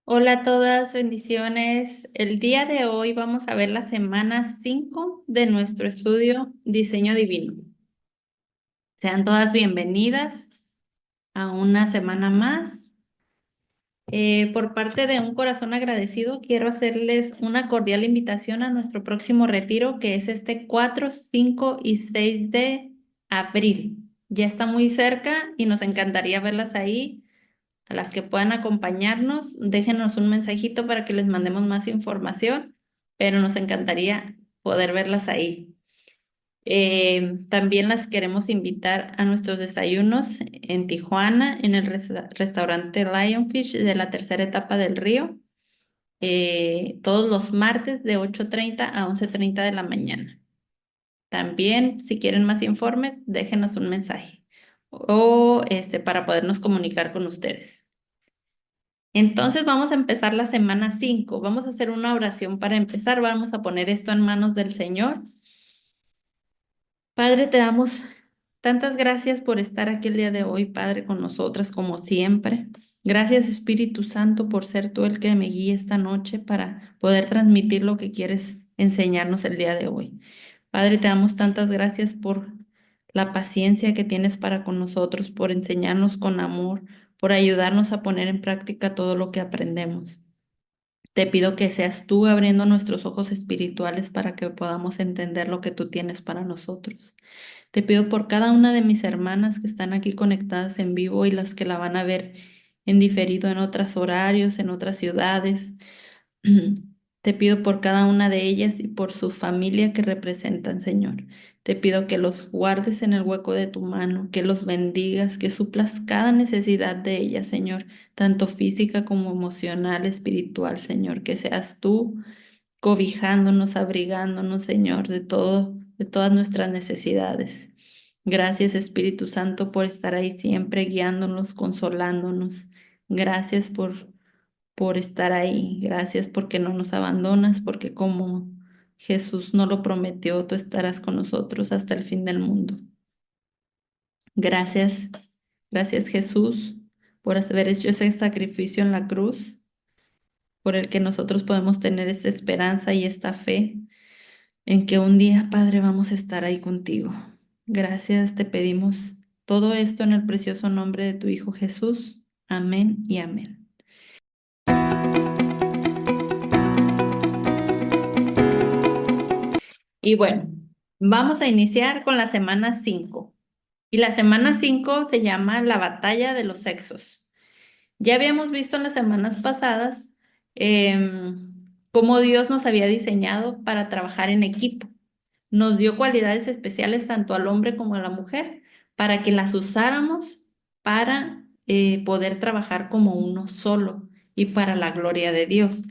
Hola a todas, bendiciones. El día de hoy vamos a ver la semana 5 de nuestro estudio Diseño Divino. Sean todas bienvenidas a una semana más. Por parte de un corazón agradecido, quiero hacerles una cordial invitación a nuestro próximo retiro, que es este 4, 5 y 6 de abril. Ya está muy cerca y nos encantaría verlas ahí. A las que puedan acompañarnos, déjenos un mensajito para que les mandemos más información, pero nos encantaría poder verlas ahí. También las queremos invitar a nuestros desayunos en Tijuana, en el restaurante Lionfish de la tercera etapa del río, todos los martes de 8:30 a 11:30 de la mañana. También, si quieren más informes, déjenos un mensaje o para podernos comunicar con ustedes. Entonces vamos a empezar la semana 5. Vamos a hacer una oración para empezar. Vamos a poner esto en manos del Señor. Padre, te damos tantas gracias por estar aquí el día de hoy, Padre, con nosotras como siempre. Gracias, Espíritu Santo, por ser tú el que me guíe esta noche para poder transmitir lo que quieres enseñarnos el día de hoy. Padre, te damos tantas gracias por la paciencia que tienes para con nosotros, por enseñarnos con amor, por ayudarnos a poner en práctica todo lo que aprendemos. Te pido que seas tú abriendo nuestros ojos espirituales para que podamos entender lo que tú tienes para nosotros. Te pido por cada una de mis hermanas que están aquí conectadas en vivo y las que la van a ver en diferido en otros horarios, en otras ciudades. Te pido por cada una de ellas y por su familia que representan, Señor. Te pido que los guardes en el hueco de tu mano, que los bendigas, que suplas cada necesidad de ellas, Señor, tanto física como emocional, espiritual, Señor. Que seas tú cobijándonos, abrigándonos, Señor, de todo, de todas nuestras necesidades. Gracias, Espíritu Santo, por estar ahí siempre guiándonos, consolándonos. Gracias por estar ahí. Gracias porque no nos abandonas, porque como Jesús no lo prometió, tú estarás con nosotros hasta el fin del mundo. Gracias, gracias Jesús por haber hecho ese sacrificio en la cruz, por el que nosotros podemos tener esa esperanza y esta fe en que un día, Padre, vamos a estar ahí contigo. Gracias, te pedimos todo esto en el precioso nombre de tu Hijo Jesús. Amén y amén. Y bueno, vamos a iniciar con la semana 5. Y la semana 5 se llama la batalla de los sexos. Ya habíamos visto en las semanas pasadas cómo Dios nos había diseñado para trabajar en equipo. Nos dio cualidades especiales tanto al hombre como a la mujer para que las usáramos para poder trabajar como uno solo y para la gloria de Dios.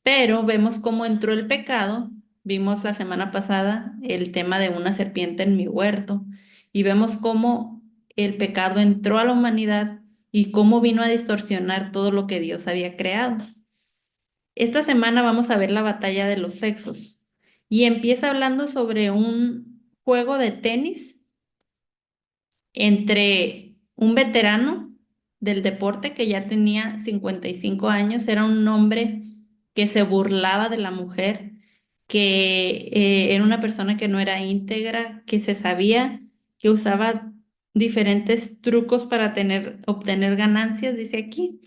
Pero vemos cómo entró el pecado. Vimos la semana pasada el tema de una serpiente en mi huerto y vemos cómo el pecado entró a la humanidad y cómo vino a distorsionar todo lo que Dios había creado. Esta semana vamos a ver la batalla de los sexos y empieza hablando sobre un juego de tenis entre un veterano del deporte que ya tenía 55 años, era un hombre que se burlaba de la mujer, que era una persona que no era íntegra, que se sabía, que usaba diferentes trucos para obtener ganancias, dice aquí,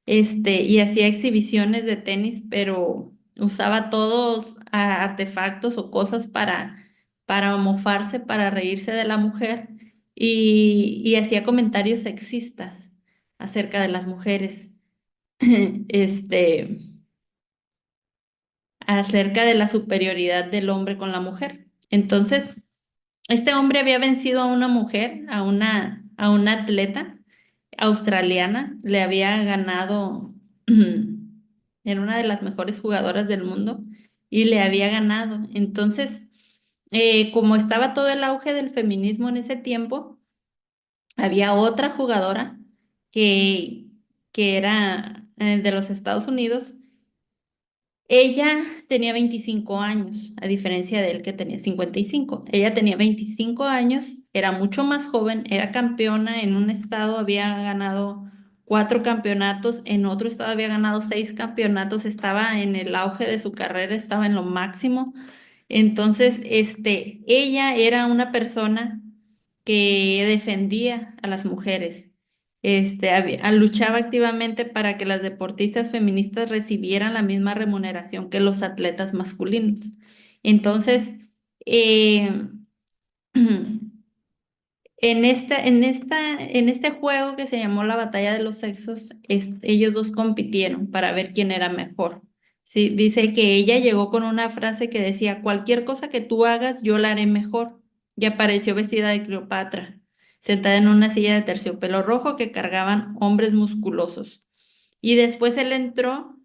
y hacía exhibiciones de tenis, pero usaba todos artefactos o cosas para mofarse, para reírse de la mujer y hacía comentarios sexistas acerca de las mujeres, este, acerca de la superioridad del hombre con la mujer. Entonces, este hombre había vencido a una mujer, a una atleta australiana, le había ganado, era una de las mejores jugadoras del mundo y le había ganado. Entonces, como estaba todo el auge del feminismo en ese tiempo, había otra jugadora que, que era de los Estados Unidos. Ella tenía 25 años, a diferencia de él que tenía 55. Ella tenía 25 años, era mucho más joven, era campeona en un estado, había ganado 4 campeonatos, en otro estado había ganado 6 campeonatos, estaba en el auge de su carrera, estaba en lo máximo. Entonces, ella era una persona que defendía a las mujeres. Luchaba activamente para que las deportistas feministas recibieran la misma remuneración que los atletas masculinos. Entonces, eh, en este juego que se llamó la Batalla de los Sexos, ellos dos compitieron para ver quién era mejor. Sí, dice que ella llegó con una frase que decía, cualquier cosa que tú hagas, yo la haré mejor. Y apareció vestida de Cleopatra, sentada en una silla de terciopelo rojo que cargaban hombres musculosos. Y después él entró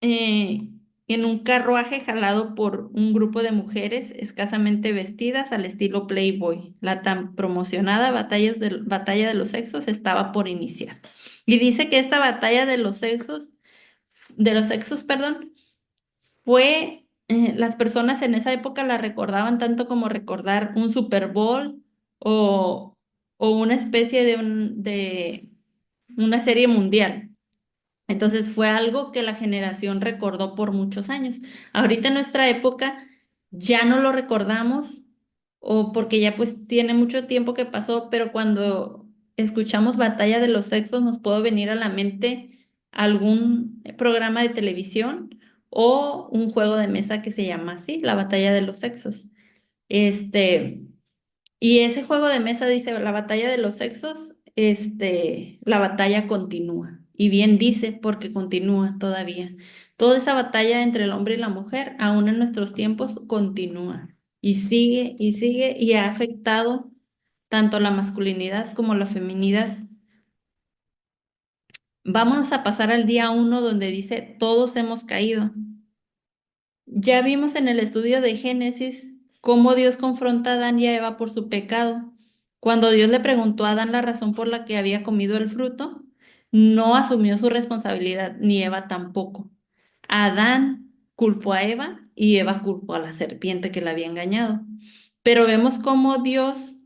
eh, en un carruaje jalado por un grupo de mujeres escasamente vestidas al estilo Playboy. La tan promocionada batalla de los sexos estaba por iniciar. Y dice que esta batalla de los sexos, perdón, las personas en esa época la recordaban tanto como recordar un Super Bowl o, o una especie de una serie mundial. Entonces fue algo que la generación recordó por muchos años. Ahorita en nuestra época ya no lo recordamos o porque ya pues tiene mucho tiempo que pasó, pero cuando escuchamos Batalla de los Sexos nos puede venir a la mente algún programa de televisión o un juego de mesa que se llama así, la Batalla de los Sexos. Este, y ese juego de mesa dice, la batalla de los sexos, la batalla continúa. Y bien dice, porque continúa todavía. Toda esa batalla entre el hombre y la mujer, aún en nuestros tiempos, continúa. Y sigue, y ha afectado tanto la masculinidad como la feminidad. Vámonos a pasar al día 1 donde dice, todos hemos caído. Ya vimos en el estudio de Génesis cómo Dios confronta a Adán y a Eva por su pecado. Cuando Dios le preguntó a Adán la razón por la que había comido el fruto, no asumió su responsabilidad, ni Eva tampoco. Adán culpó a Eva y Eva culpó a la serpiente que la había engañado. Pero vemos cómo Dios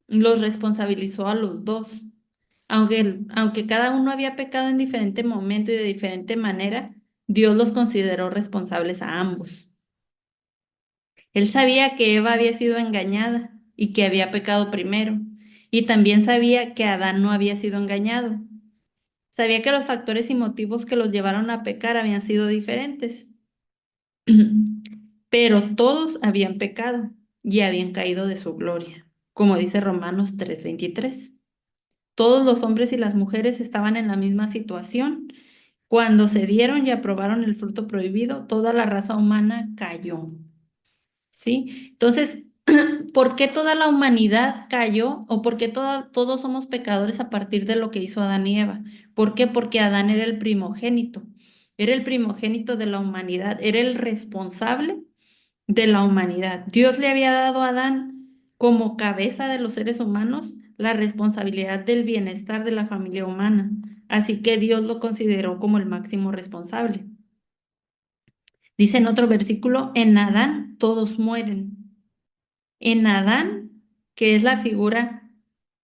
los responsabilizó a los dos. Aunque cada uno había pecado en diferente momento y de diferente manera, Dios los consideró responsables a ambos. Él sabía que Eva había sido engañada y que había pecado primero, y también sabía que Adán no había sido engañado. Sabía que los factores y motivos que los llevaron a pecar habían sido diferentes, pero todos habían pecado y habían caído de su gloria, como dice Romanos 3:23. Todos los hombres y las mujeres estaban en la misma situación. Cuando se dieron y aprobaron el fruto prohibido, toda la raza humana cayó. ¿Sí? Entonces, ¿por qué toda la humanidad cayó o por qué todos somos pecadores a partir de lo que hizo Adán y Eva? ¿Por qué? Porque Adán era el primogénito de la humanidad, era el responsable de la humanidad. Dios le había dado a Adán como cabeza de los seres humanos la responsabilidad del bienestar de la familia humana, así que Dios lo consideró como el máximo responsable. Dice en otro versículo, en Adán todos mueren. En Adán, que es la figura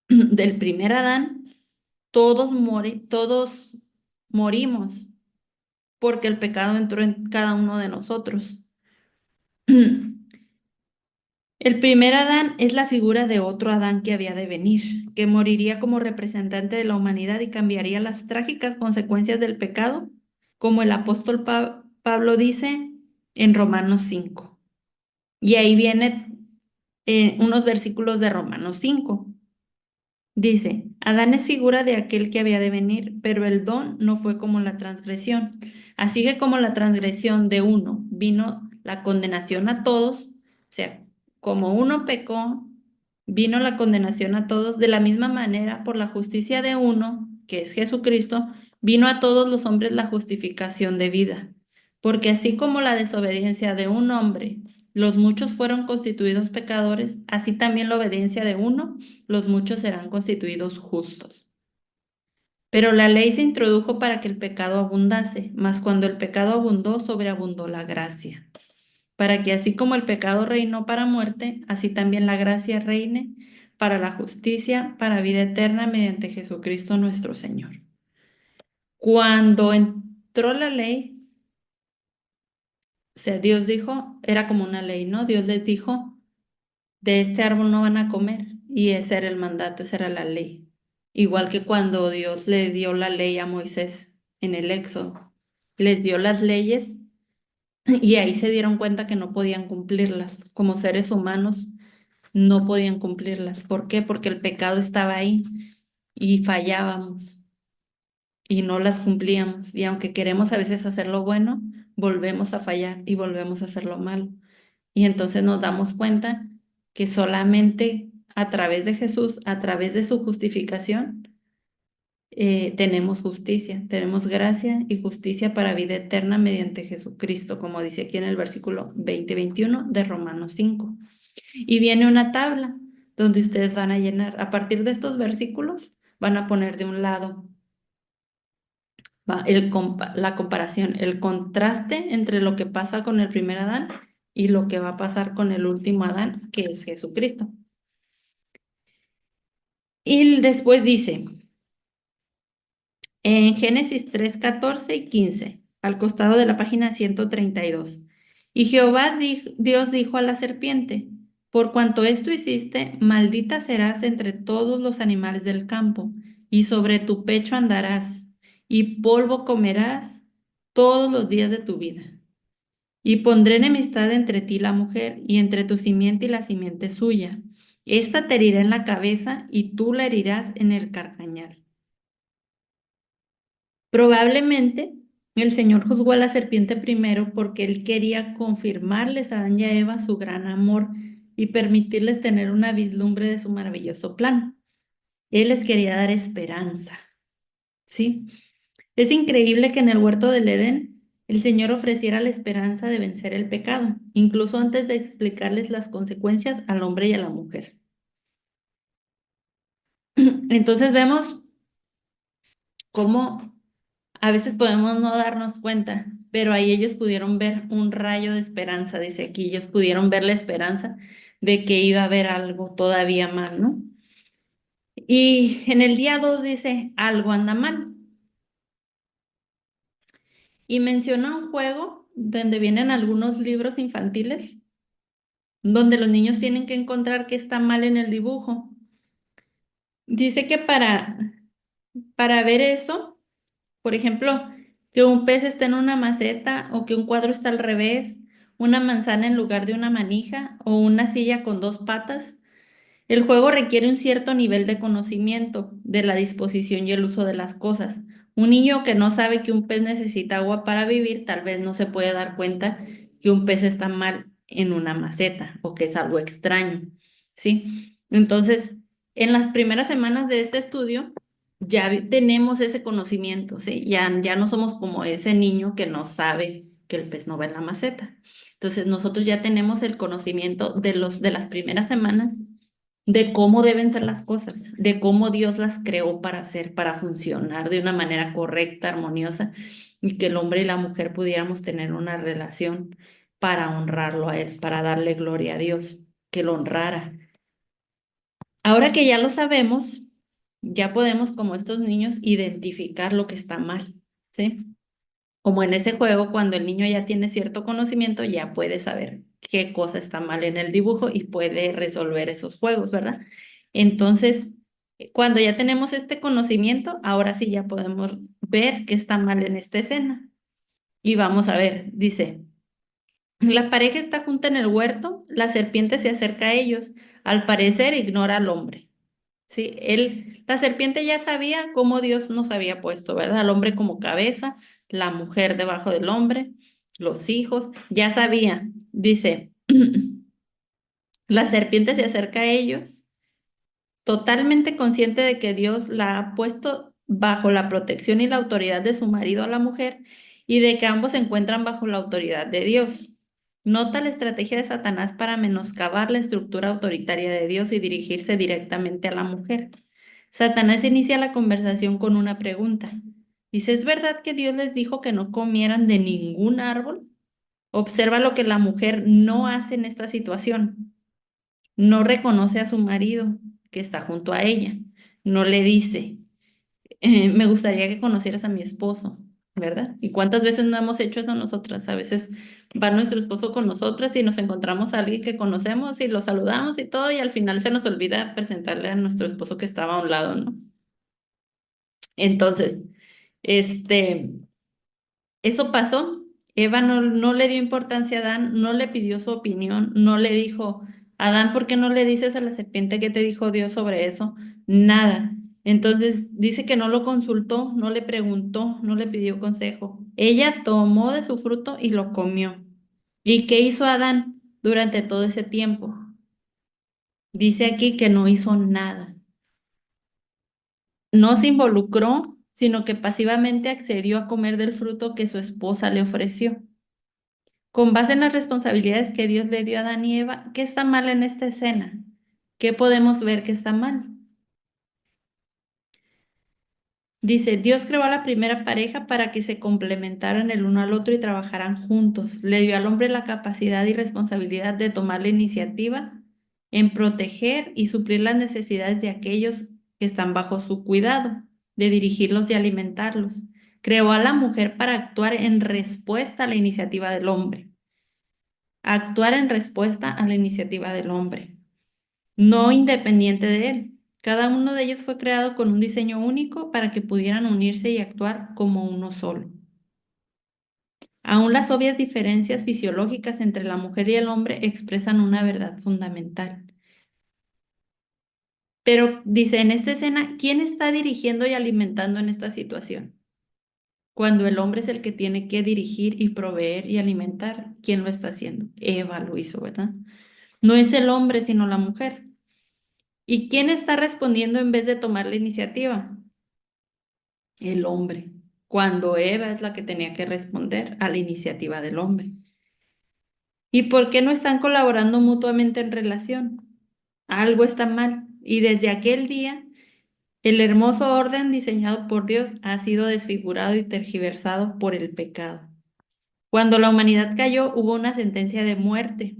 del primer Adán, todos morimos porque el pecado entró en cada uno de nosotros. El primer Adán es la figura de otro Adán que había de venir, que moriría como representante de la humanidad y cambiaría las trágicas consecuencias del pecado, como el apóstol Pablo dice en Romanos 5. Y ahí viene unos versículos de Romanos 5. Dice, Adán es figura de aquel que había de venir, pero el don no fue como la transgresión. Así que como la transgresión de uno vino la condenación a todos, o sea, como uno pecó, vino la condenación a todos, de la misma manera, por la justicia de uno, que es Jesucristo, vino a todos los hombres la justificación de vida. Porque así como la desobediencia de un hombre, los muchos fueron constituidos pecadores, así también la obediencia de uno los muchos serán constituidos justos. Pero la ley se introdujo para que el pecado abundase, mas cuando el pecado abundó, sobreabundó la gracia. Para que así como el pecado reinó para muerte, así también la gracia reine para la justicia, para vida eterna mediante Jesucristo nuestro Señor. Cuando entró la ley, o sea, Dios dijo, era como una ley, ¿no? Dios les dijo, de este árbol no van a comer. Y ese era el mandato, esa era la ley. Igual que cuando Dios le dio la ley a Moisés en el Éxodo. Les dio las leyes y ahí se dieron cuenta que no podían cumplirlas. Como seres humanos no podían cumplirlas. ¿Por qué? Porque el pecado estaba ahí y fallábamos y no las cumplíamos. Y aunque queremos a veces hacer lo bueno, volvemos a fallar y volvemos a hacer lo malo. Y entonces nos damos cuenta que solamente a través de Jesús, a través de su justificación, tenemos justicia, tenemos gracia y justicia para vida eterna mediante Jesucristo, como dice aquí en el versículo 20-21 de Romanos 5. Y viene una tabla donde ustedes van a llenar. A partir de estos versículos, van a poner de un lado la comparación, el contraste entre lo que pasa con el primer Adán y lo que va a pasar con el último Adán, que es Jesucristo. Y después dice, en Génesis 3, 14 y 15, al costado de la página 132. Y Jehová Dios dijo a la serpiente, por cuanto esto hiciste, maldita serás entre todos los animales del campo, y sobre tu pecho andarás, y polvo comerás todos los días de tu vida. Y pondré enemistad entre ti y la mujer, y entre tu simiente y la simiente suya. Esta te herirá en la cabeza, y tú la herirás en el carcañal. Probablemente el Señor juzgó a la serpiente primero porque él quería confirmarles a Adán y a Eva su gran amor y permitirles tener una vislumbre de su maravilloso plan. Él les quería dar esperanza, ¿sí? Es increíble que en el huerto del Edén el Señor ofreciera la esperanza de vencer el pecado, incluso antes de explicarles las consecuencias al hombre y a la mujer. Entonces vemos cómo a veces podemos no darnos cuenta, pero ahí ellos pudieron ver un rayo de esperanza, dice aquí, ellos pudieron ver la esperanza de que iba a haber algo todavía más, ¿no? Y en el día 2 dice, algo anda mal. Y menciona un juego donde vienen algunos libros infantiles, donde los niños tienen que encontrar qué está mal en el dibujo. Dice que para ver eso, por ejemplo, que un pez está en una maceta o que un cuadro está al revés, una manzana en lugar de una manija o una silla con dos patas. El juego requiere un cierto nivel de conocimiento de la disposición y el uso de las cosas. Un niño que no sabe que un pez necesita agua para vivir, tal vez no se puede dar cuenta que un pez está mal en una maceta o que es algo extraño, ¿sí? Entonces, en las primeras semanas de este estudio, ya tenemos ese conocimiento, ¿sí? Ya no somos como ese niño que no sabe que el pez no va en la maceta. Entonces, nosotros ya tenemos el conocimiento de las primeras semanas de cómo deben ser las cosas, de cómo Dios las creó para ser, para funcionar de una manera correcta, armoniosa, y que el hombre y la mujer pudiéramos tener una relación para honrarlo a Él, para darle gloria a Dios, que lo honrara. Ahora que ya lo sabemos, ya podemos, como estos niños, identificar lo que está mal, ¿sí? Como en ese juego, cuando el niño ya tiene cierto conocimiento, ya puede saber qué cosa está mal en el dibujo y puede resolver esos juegos, ¿verdad? Entonces, cuando ya tenemos este conocimiento, ahora sí ya podemos ver qué está mal en esta escena. Y vamos a ver, dice, la pareja está junta en el huerto, la serpiente se acerca a ellos, al parecer ignora al hombre. Sí, la serpiente ya sabía cómo Dios nos había puesto, ¿verdad? Al hombre como cabeza, la mujer debajo del hombre, los hijos, ya sabía. Dice, la serpiente se acerca a ellos, totalmente consciente de que Dios la ha puesto bajo la protección y la autoridad de su marido a la mujer y de que ambos se encuentran bajo la autoridad de Dios. Nota la estrategia de Satanás para menoscabar la estructura autoritaria de Dios y dirigirse directamente a la mujer. Satanás inicia la conversación con una pregunta. Dice, ¿es verdad que Dios les dijo que no comieran de ningún árbol? Observa lo que la mujer no hace en esta situación. No reconoce a su marido que está junto a ella. No le dice. me gustaría que conocieras a mi esposo, ¿verdad? ¿Y cuántas veces no hemos hecho eso nosotras? A veces va nuestro esposo con nosotras y nos encontramos a alguien que conocemos y lo saludamos y todo, y al final se nos olvida presentarle a nuestro esposo que estaba a un lado, ¿no? Entonces, este, eso pasó. Eva no le dio importancia a Adán, no le pidió su opinión, no le dijo, Adán, ¿por qué no le dices a la serpiente qué te dijo Dios sobre eso? Nada. Entonces dice que no lo consultó, no le preguntó, no le pidió consejo. Ella tomó de su fruto y lo comió. ¿Y qué hizo Adán durante todo ese tiempo? Dice aquí que no hizo nada. No se involucró, sino que pasivamente accedió a comer del fruto que su esposa le ofreció. Con base en las responsabilidades que Dios le dio a Adán y Eva, ¿qué está mal en esta escena? ¿Qué podemos ver que está mal? Dice, Dios creó a la primera pareja para que se complementaran el uno al otro y trabajaran juntos. Le dio al hombre la capacidad y responsabilidad de tomar la iniciativa en proteger y suplir las necesidades de aquellos que están bajo su cuidado, de dirigirlos y alimentarlos. Creó a la mujer para actuar en respuesta a la iniciativa del hombre. Actuar en respuesta a la iniciativa del hombre, no independiente de él. Cada uno de ellos fue creado con un diseño único para que pudieran unirse y actuar como uno solo. Aún las obvias diferencias fisiológicas entre la mujer y el hombre expresan una verdad fundamental. Pero dice, en esta escena, ¿quién está dirigiendo y alimentando en esta situación? Cuando el hombre es el que tiene que dirigir y proveer y alimentar, ¿quién lo está haciendo? Eva lo hizo, ¿verdad? No es el hombre, sino la mujer. ¿Y quién está respondiendo en vez de tomar la iniciativa? El hombre, cuando Eva es la que tenía que responder a la iniciativa del hombre. ¿Y por qué no están colaborando mutuamente en relación? Algo está mal. Y desde aquel día, el hermoso orden diseñado por Dios ha sido desfigurado y tergiversado por el pecado. Cuando la humanidad cayó, hubo una sentencia de muerte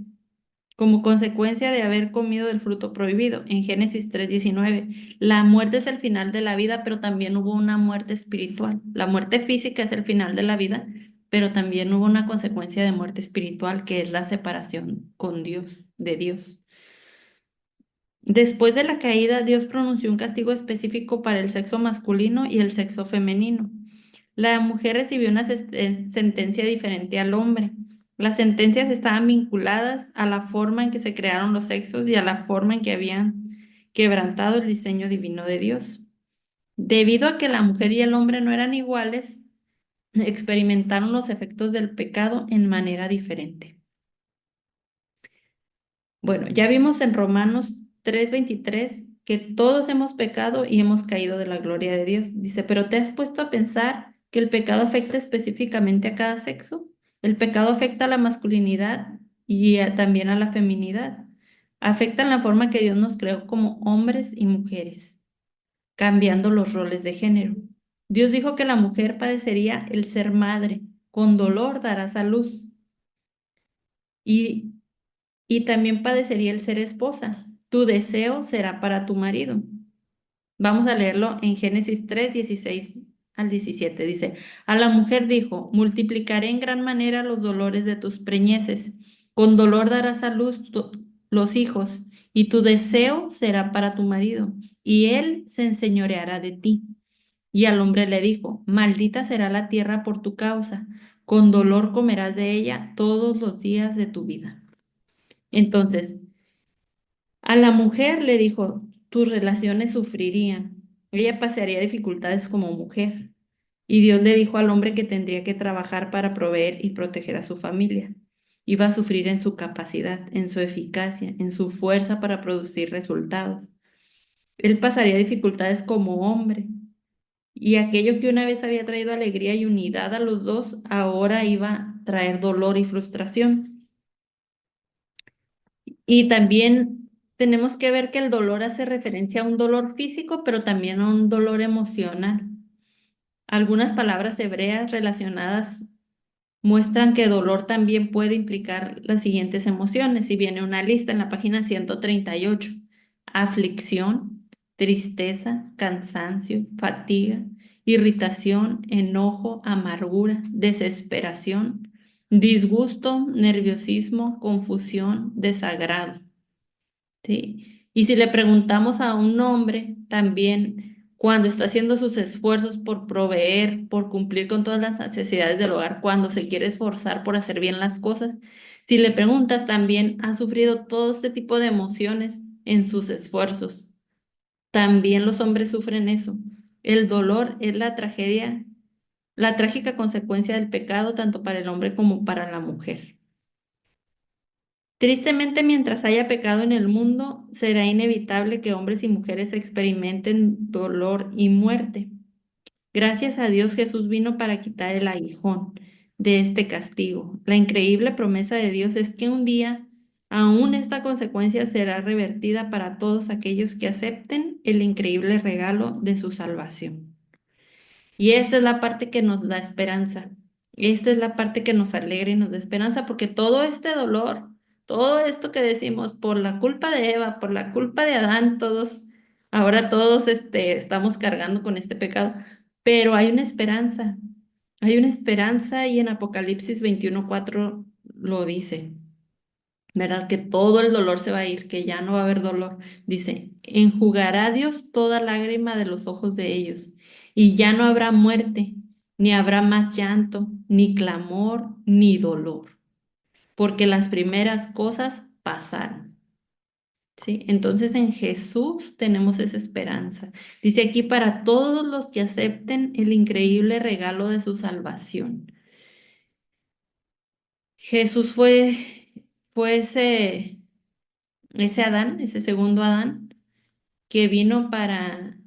como consecuencia de haber comido del fruto prohibido. En Génesis 3:19, la muerte es el final de la vida, pero también hubo una muerte espiritual. La muerte física es el final de la vida, pero también hubo una consecuencia de muerte espiritual, que es la separación con Dios, de Dios. Después de la caída, Dios pronunció un castigo específico para el sexo masculino y el sexo femenino. La mujer recibió una sentencia diferente al hombre. Las sentencias estaban vinculadas a la forma en que se crearon los sexos y a la forma en que habían quebrantado el diseño divino de Dios. Debido a que la mujer y el hombre no eran iguales, experimentaron los efectos del pecado en manera diferente. Bueno, ya vimos en Romanos 3:23 que todos hemos pecado y hemos caído de la gloria de Dios. Dice, pero ¿te has puesto a pensar que el pecado afecta específicamente a cada sexo? El pecado afecta a la masculinidad y también a la feminidad. Afecta en la forma que Dios nos creó como hombres y mujeres, cambiando los roles de género. Dios dijo que la mujer padecería el ser madre, con dolor darás a luz. Y también padecería el ser esposa. Tu deseo será para tu marido. Vamos a leerlo en Génesis 3:16 al 17. Dice, a la mujer dijo, multiplicaré en gran manera los dolores de tus preñeces. Con dolor darás a luz los hijos, y tu deseo será para tu marido, y él se enseñoreará de ti. Y al hombre le dijo, maldita será la tierra por tu causa, con dolor comerás de ella todos los días de tu vida. Entonces, a la mujer le dijo, tus relaciones sufrirían. Ella pasaría dificultades como mujer. Y Dios le dijo al hombre que tendría que trabajar para proveer y proteger a su familia. Iba a sufrir en su capacidad, en su eficacia, en su fuerza para producir resultados. Él pasaría dificultades como hombre. Y aquello que una vez había traído alegría y unidad a los dos, ahora iba a traer dolor y frustración. Y también tenemos que ver que el dolor hace referencia a un dolor físico, pero también a un dolor emocional. Algunas palabras hebreas relacionadas muestran que dolor también puede implicar las siguientes emociones. Y viene una lista en la página 138: aflicción, tristeza, cansancio, fatiga, irritación, enojo, amargura, desesperación, disgusto, nerviosismo, confusión, desagrado. ¿Sí? Y si le preguntamos a un hombre también, cuando está haciendo sus esfuerzos por proveer, por cumplir con todas las necesidades del hogar, cuando se quiere esforzar por hacer bien las cosas, si le preguntas también, ha sufrido todo este tipo de emociones en sus esfuerzos. También los hombres sufren eso. El dolor es la tragedia, la trágica consecuencia del pecado, tanto para el hombre como para la mujer. Tristemente, mientras haya pecado en el mundo, será inevitable que hombres y mujeres experimenten dolor y muerte. Gracias a Dios, Jesús vino para quitar el aguijón de este castigo. La increíble promesa de Dios es que un día aún esta consecuencia será revertida para todos aquellos que acepten el increíble regalo de su salvación. Y esta es la parte que nos da esperanza. Esta es la parte que nos alegra y nos da esperanza porque todo este dolor, todo esto que decimos por la culpa de Eva, por la culpa de Adán, ahora todos estamos cargando con este pecado, pero hay una esperanza y en Apocalipsis 21:4 lo dice. ¿Verdad? Que todo el dolor se va a ir, que ya no va a haber dolor. Dice, enjugará Dios toda lágrima de los ojos de ellos, y ya no habrá muerte, ni habrá más llanto, ni clamor, ni dolor, porque las primeras cosas pasaron. ¿Sí? Entonces en Jesús tenemos esa esperanza. Dice aquí para todos los que acepten el increíble regalo de su salvación. Jesús fue ese Adán, ese segundo Adán que vino para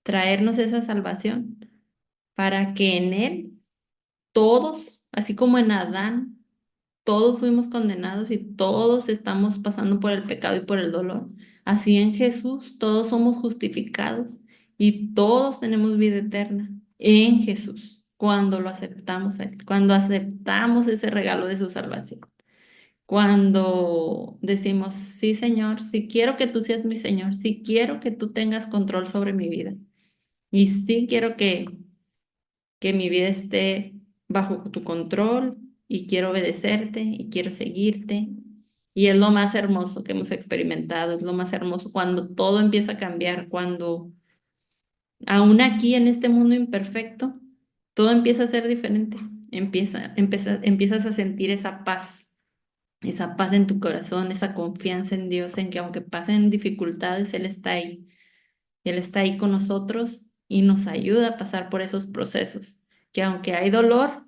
traernos esa salvación, para que en Él todos, así como en Adán, todos fuimos condenados y todos estamos pasando por el pecado y por el dolor. Así en Jesús todos somos justificados y todos tenemos vida eterna en Jesús, cuando lo aceptamos a Él, cuando aceptamos ese regalo de su salvación. Cuando decimos, sí, Señor, sí quiero que tú seas mi Señor, sí quiero que tú tengas control sobre mi vida y sí quiero que mi vida esté bajo tu control y quiero obedecerte y quiero seguirte. Y es lo más hermoso que hemos experimentado, es lo más hermoso cuando todo empieza a cambiar, cuando aún aquí en este mundo imperfecto, todo empieza a ser diferente, empiezas a sentir esa paz en tu corazón, esa confianza en Dios, en que aunque pasen dificultades, Él está ahí. Él está ahí con nosotros y nos ayuda a pasar por esos procesos, que aunque hay dolor,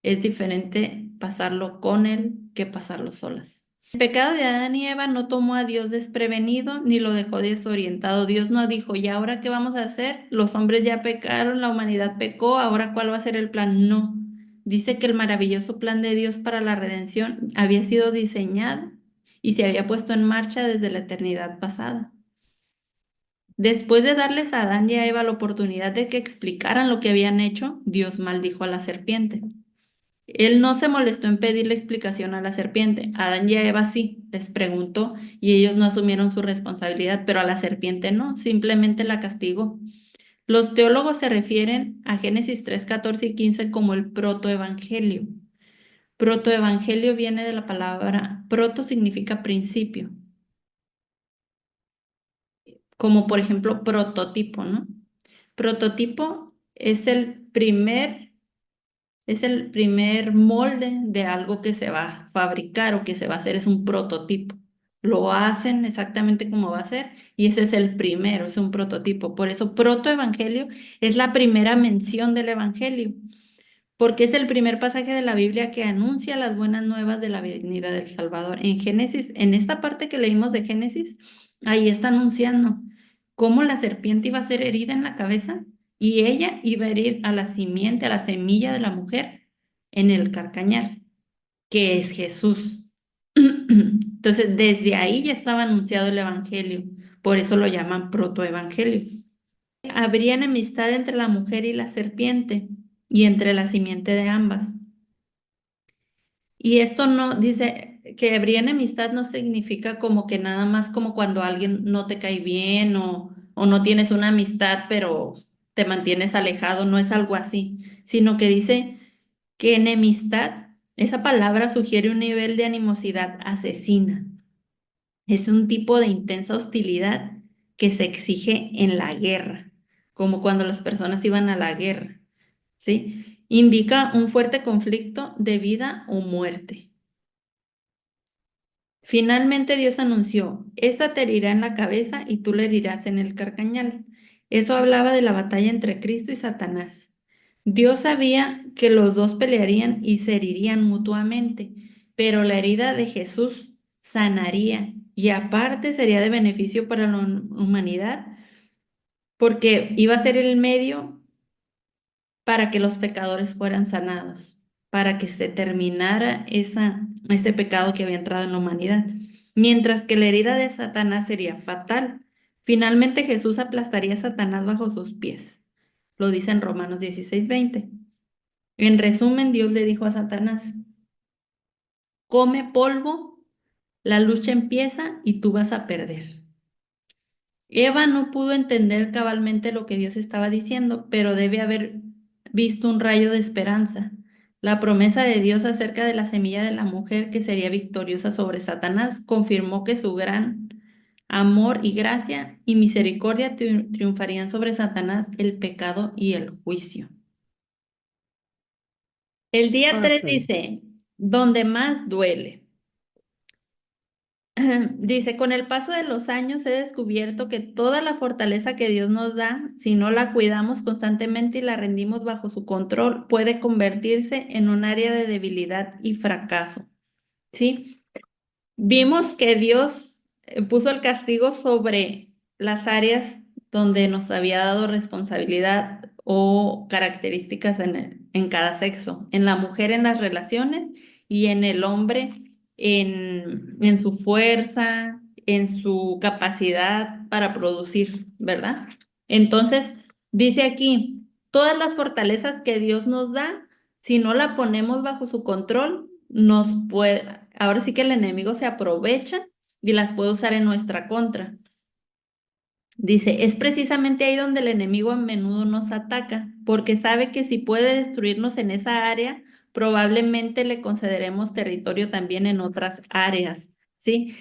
es diferente pasarlo con Él que pasarlo solas. El pecado de Adán y Eva no tomó a Dios desprevenido ni lo dejó desorientado. Dios no dijo, ¿y ahora qué vamos a hacer? Los hombres ya pecaron, la humanidad pecó, ¿ahora cuál va a ser el plan? No. Dice que el maravilloso plan de Dios para la redención había sido diseñado y se había puesto en marcha desde la eternidad pasada. Después de darles a Adán y a Eva la oportunidad de que explicaran lo que habían hecho, Dios maldijo a la serpiente. Él no se molestó en pedirle explicación a la serpiente. A Adán y a Eva sí, les preguntó y ellos no asumieron su responsabilidad, pero a la serpiente no, simplemente la castigó. Los teólogos se refieren a Génesis 3, 14 y 15 como el protoevangelio. Protoevangelio viene de la palabra proto significa principio, como por ejemplo prototipo, ¿no? Prototipo es el primer molde de algo que se va a fabricar o que se va a hacer, es un prototipo. Lo hacen exactamente como va a ser y ese es el primero, es un prototipo. Por eso protoevangelio es la primera mención del evangelio, porque es el primer pasaje de la Biblia que anuncia las buenas nuevas de la venida del Salvador. En Génesis, en esta parte que leímos de Génesis, ahí está anunciando cómo la serpiente iba a ser herida en la cabeza y ella iba a herir a la simiente, a la semilla de la mujer en el carcañal, que es Jesús. Entonces, desde ahí ya estaba anunciado el Evangelio, por eso lo llaman protoevangelio. Habría enemistad entre la mujer y la serpiente y entre la simiente de ambas. Y esto no, dice que habría enemistad no significa como que nada más como cuando alguien no te cae bien o no tienes una amistad, pero te mantienes alejado, no es algo así, sino que dice que enemistad, esa palabra sugiere un nivel de animosidad asesina. Es un tipo de intensa hostilidad que se exige en la guerra, como cuando las personas iban a la guerra, ¿sí? Indica un fuerte conflicto de vida o muerte. Finalmente Dios anunció, esta te herirá en la cabeza y tú le herirás en el carcañal. Eso hablaba de la batalla entre Cristo y Satanás. Dios sabía que los dos pelearían y se herirían mutuamente, pero la herida de Jesús sanaría y aparte sería de beneficio para la humanidad porque iba a ser el medio para que los pecadores fueran sanados, para que se terminara ese pecado que había entrado en la humanidad. Mientras que la herida de Satanás sería fatal. Finalmente Jesús aplastaría a Satanás bajo sus pies. Lo dice en Romanos 16:20. En resumen, Dios le dijo a Satanás, come polvo, la lucha empieza y tú vas a perder. Eva no pudo entender cabalmente lo que Dios estaba diciendo, pero debe haber visto un rayo de esperanza. La promesa de Dios acerca de la semilla de la mujer que sería victoriosa sobre Satanás confirmó que su gran amor y gracia y misericordia triunfarían sobre Satanás, el pecado y el juicio. El día 3 Ok. dice, donde más duele. Dice, con el paso de los años he descubierto que toda la fortaleza que Dios nos da, si no la cuidamos constantemente y la rendimos bajo su control, puede convertirse en un área de debilidad y fracaso. ¿Sí? Vimos que Dios puso el castigo sobre las áreas donde nos había dado responsabilidad o características en cada sexo, en la mujer en las relaciones y en el hombre en su fuerza, en su capacidad para producir, ¿verdad? Entonces, dice aquí, todas las fortalezas que Dios nos da, si no la ponemos bajo su control, nos puede, ahora sí que el enemigo se aprovecha y las puede usar en nuestra contra. Dice, es precisamente ahí donde el enemigo a menudo nos ataca, porque sabe que si puede destruirnos en esa área, probablemente le concederemos territorio también en otras áreas, ¿sí?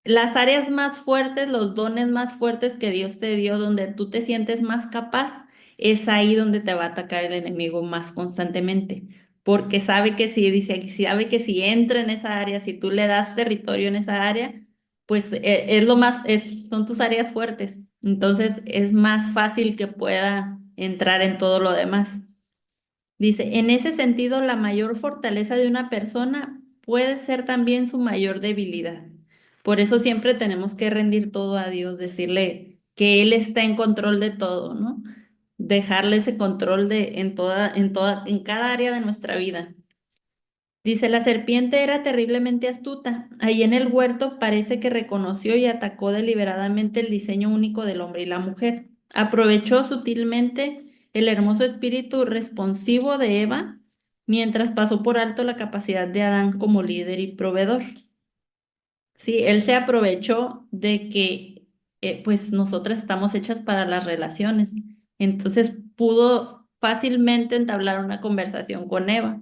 Las áreas más fuertes, los dones más fuertes que Dios te dio, donde tú te sientes más capaz, es ahí donde te va a atacar el enemigo más constantemente. Porque sabe que si, dice aquí, sabe que si entra en esa área, si tú le das territorio en esa área, pues es lo más, son tus áreas fuertes. Entonces es más fácil que pueda entrar en todo lo demás. Dice, en ese sentido, la mayor fortaleza de una persona puede ser también su mayor debilidad. Por eso siempre tenemos que rendir todo a Dios, decirle que Él está en control de todo, ¿no? Dejarle ese control en cada área de nuestra vida. Dice, la serpiente era terriblemente astuta. Ahí en el huerto parece que reconoció y atacó deliberadamente el diseño único del hombre y la mujer. Aprovechó sutilmente el hermoso espíritu responsivo de Eva, mientras pasó por alto la capacidad de Adán como líder y proveedor. Sí, él se aprovechó de que pues nosotras estamos hechas para las relaciones. Entonces pudo fácilmente entablar una conversación con Eva.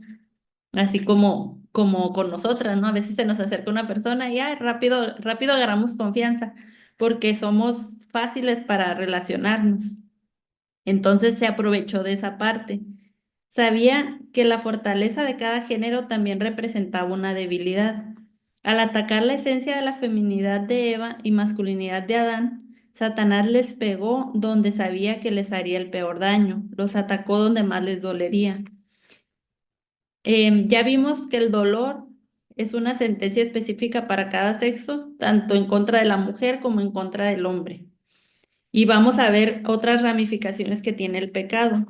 Así como con nosotras, ¿no? A veces se nos acerca una persona y ay, rápido, rápido agarramos confianza porque somos fáciles para relacionarnos. Entonces se aprovechó de esa parte. Sabía que la fortaleza de cada género también representaba una debilidad. Al atacar la esencia de la feminidad de Eva y masculinidad de Adán, Satanás les pegó donde sabía que les haría el peor daño, los atacó donde más les dolería. Ya vimos que el dolor es una sentencia específica para cada sexo, tanto en contra de la mujer como en contra del hombre. Y vamos a ver otras ramificaciones que tiene el pecado.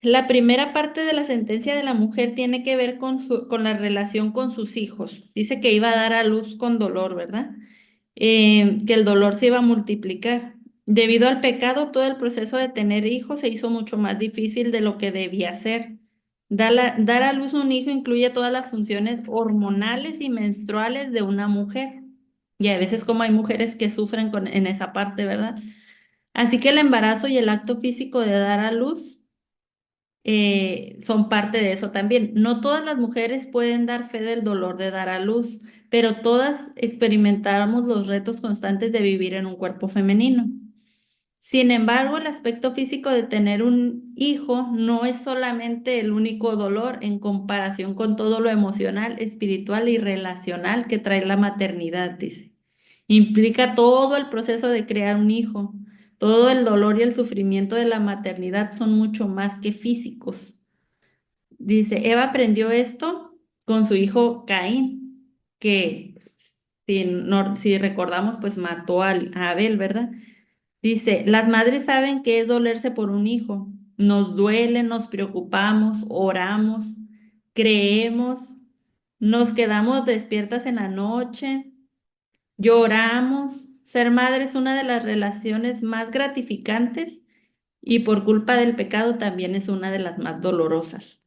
La primera parte de la sentencia de la mujer tiene que ver con la relación con sus hijos. Dice que iba a dar a luz con dolor, ¿verdad? Que el dolor se iba a multiplicar. Debido al pecado, todo el proceso de tener hijos se hizo mucho más difícil de lo que debía ser. Dar a luz un hijo incluye todas las funciones hormonales y menstruales de una mujer. Y a veces como hay mujeres que sufren en esa parte, ¿verdad? Así que el embarazo y el acto físico de dar a luz son parte de eso también. No todas las mujeres pueden dar fe del dolor de dar a luz, pero todas experimentamos los retos constantes de vivir en un cuerpo femenino. Sin embargo, el aspecto físico de tener un hijo no es solamente el único dolor en comparación con todo lo emocional, espiritual y relacional que trae la maternidad, dice. Implica todo el proceso de crear un hijo. Todo el dolor y el sufrimiento de la maternidad son mucho más que físicos. Dice, Eva aprendió esto con su hijo Caín, que si recordamos, pues mató a Abel, ¿verdad? Dice, las madres saben qué es dolerse por un hijo. Nos duele, nos preocupamos, oramos, creemos, nos quedamos despiertas en la noche, lloramos. Ser madre es una de las relaciones más gratificantes y por culpa del pecado también es una de las más dolorosas.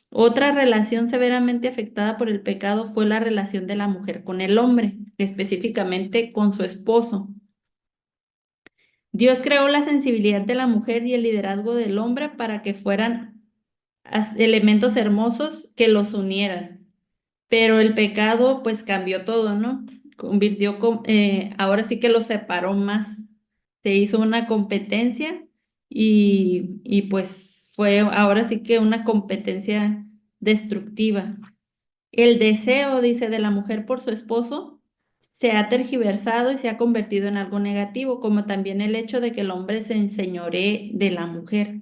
Otra relación severamente afectada por el pecado fue la relación de la mujer con el hombre, específicamente con su esposo. Dios creó la sensibilidad de la mujer y el liderazgo del hombre para que fueran elementos hermosos que los unieran. Pero el pecado pues cambió todo, ¿no? Ahora sí que los separó más. Se hizo una competencia y pues fue ahora sí que una competencia destructiva. El deseo, dice, de la mujer por su esposo se ha tergiversado y se ha convertido en algo negativo, como también el hecho de que el hombre se enseñoree de la mujer.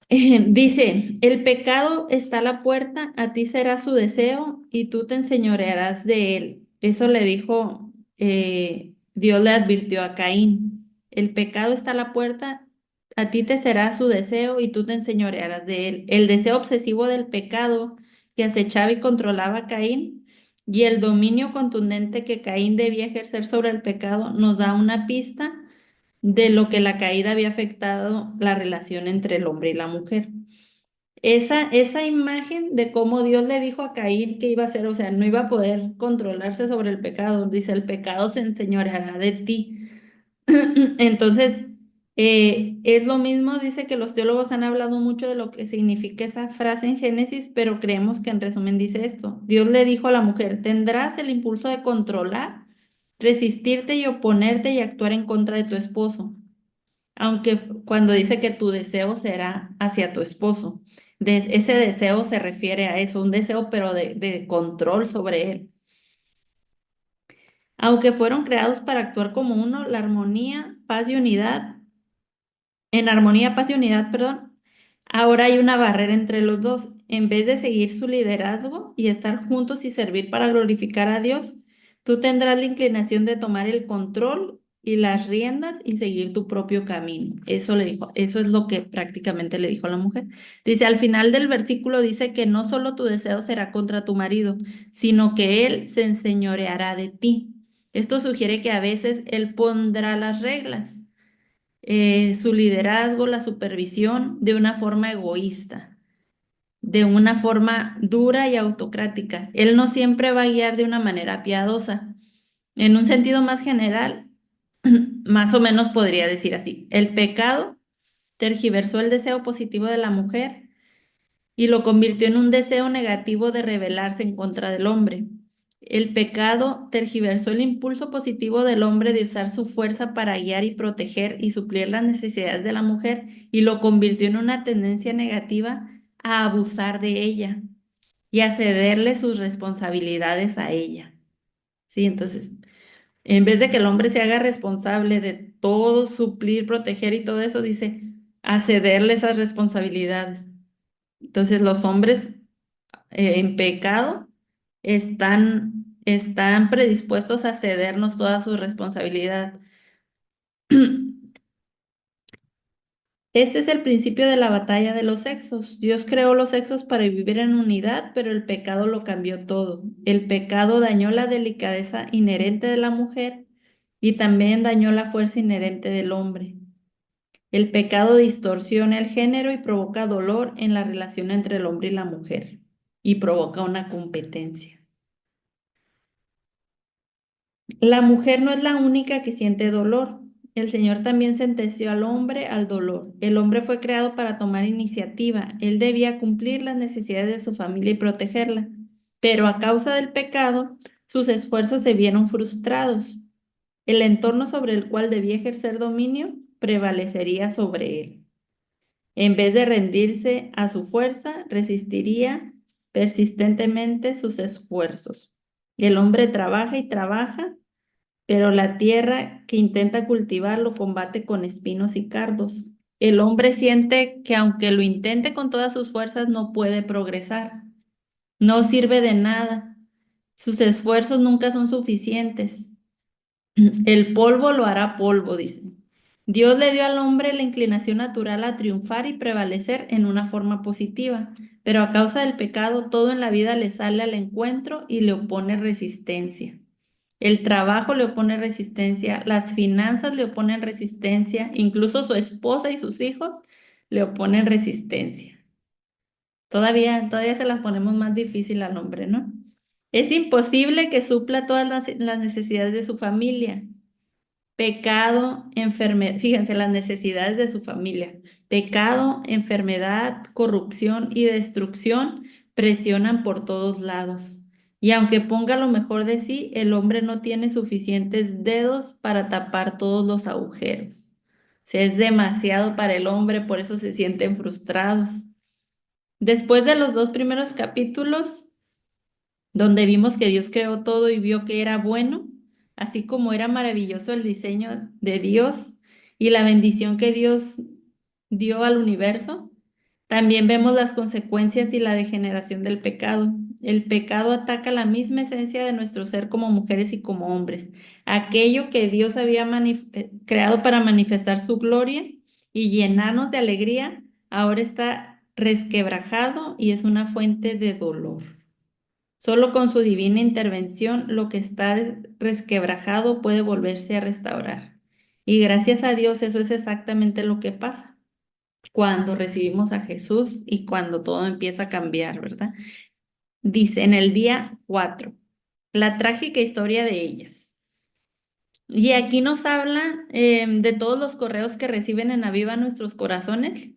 Dice, el pecado está a la puerta, a ti será su deseo y tú te enseñorearás de él. Eso le dijo, Dios le advirtió a Caín. El pecado está a la puerta, a ti te será su deseo y tú te enseñorearás de él. El deseo obsesivo del pecado que acechaba y controlaba a Caín y el dominio contundente que Caín debía ejercer sobre el pecado nos da una pista de lo que la caída había afectado la relación entre el hombre y la mujer. Esa imagen de cómo Dios le dijo a Caín que iba a hacer, o sea, no iba a poder controlarse sobre el pecado. Dice, el pecado se enseñoreará de ti. Entonces, es lo mismo, dice que los teólogos han hablado mucho de lo que significa esa frase en Génesis, pero creemos que en resumen dice esto. Dios le dijo a la mujer, tendrás el impulso de controlar, resistirte y oponerte y actuar en contra de tu esposo, aunque cuando dice que tu deseo será hacia tu esposo, ese deseo se refiere a eso, un deseo pero de control sobre él. Aunque fueron creados para actuar como uno, la armonía, paz y unidad, en armonía, paz y unidad, perdón, ahora hay una barrera entre los dos. En vez de seguir su liderazgo y estar juntos y servir para glorificar a Dios, tú tendrás la inclinación de tomar el control y las riendas y seguir tu propio camino. Eso le dijo, eso es lo que prácticamente le dijo a la mujer. Dice, al final del versículo dice que no solo tu deseo será contra tu marido, sino que él se enseñoreará de ti. Esto sugiere que a veces él pondrá las reglas, su liderazgo, la supervisión de una forma egoísta, de una forma dura y autocrática. Él no siempre va a guiar de una manera piadosa. En un sentido más general, más o menos podría decir así, el pecado tergiversó el deseo positivo de la mujer y lo convirtió en un deseo negativo de rebelarse en contra del hombre. El pecado tergiversó el impulso positivo del hombre de usar su fuerza para guiar y proteger y suplir las necesidades de la mujer y lo convirtió en una tendencia negativa a abusar de ella y a cederle sus responsabilidades a ella. Sí, entonces, en vez de que el hombre se haga responsable de todo, suplir, proteger y todo eso, dice, a cederle esas responsabilidades. Entonces, los hombres en pecado están predispuestos a cedernos toda su responsabilidad. Este es el principio de la batalla de los sexos. Dios creó los sexos para vivir en unidad, pero el pecado lo cambió todo. El pecado dañó la delicadeza inherente de la mujer y también dañó la fuerza inherente del hombre. El pecado distorsiona el género y provoca dolor en la relación entre el hombre y la mujer y provoca una competencia. La mujer no es la única que siente dolor. El Señor también sentenció al hombre al dolor. El hombre fue creado para tomar iniciativa. Él debía cumplir las necesidades de su familia y protegerla. Pero a causa del pecado, sus esfuerzos se vieron frustrados. El entorno sobre el cual debía ejercer dominio prevalecería sobre él. En vez de rendirse a su fuerza, resistiría persistentemente sus esfuerzos. El hombre trabaja y trabaja, pero la tierra que intenta cultivar lo combate con espinos y cardos. El hombre siente que aunque lo intente con todas sus fuerzas, no puede progresar. No sirve de nada. Sus esfuerzos nunca son suficientes. El polvo lo hará polvo, dice. Dios le dio al hombre la inclinación natural a triunfar y prevalecer en una forma positiva, pero a causa del pecado todo en la vida le sale al encuentro y le opone resistencia. El trabajo le opone resistencia, las finanzas le oponen resistencia, incluso su esposa y sus hijos le oponen resistencia. Todavía se las ponemos más difícil al hombre, ¿no? Es imposible que supla todas las necesidades de su familia. Pecado, enfermedad, fíjense las necesidades de su familia. Pecado, enfermedad, corrupción y destrucción presionan por todos lados. Y aunque ponga lo mejor de sí, el hombre no tiene suficientes dedos para tapar todos los agujeros. O sea, es demasiado para el hombre, por eso se sienten frustrados. Después de los dos primeros capítulos, donde vimos que Dios creó todo y vio que era bueno, así como era maravilloso el diseño de Dios y la bendición que Dios dio al universo, también vemos las consecuencias y la degeneración del pecado. El pecado ataca la misma esencia de nuestro ser como mujeres y como hombres. Aquello que Dios había creado para manifestar su gloria y llenarnos de alegría, ahora está resquebrajado y es una fuente de dolor. Solo con su divina intervención lo que está resquebrajado puede volverse a restaurar. Y gracias a Dios eso es exactamente lo que pasa cuando recibimos a Jesús y cuando todo empieza a cambiar, ¿verdad? Dice en el día 4, la trágica historia de ellas. Y aquí nos habla de todos los correos que reciben en Aviva Nuestros Corazones,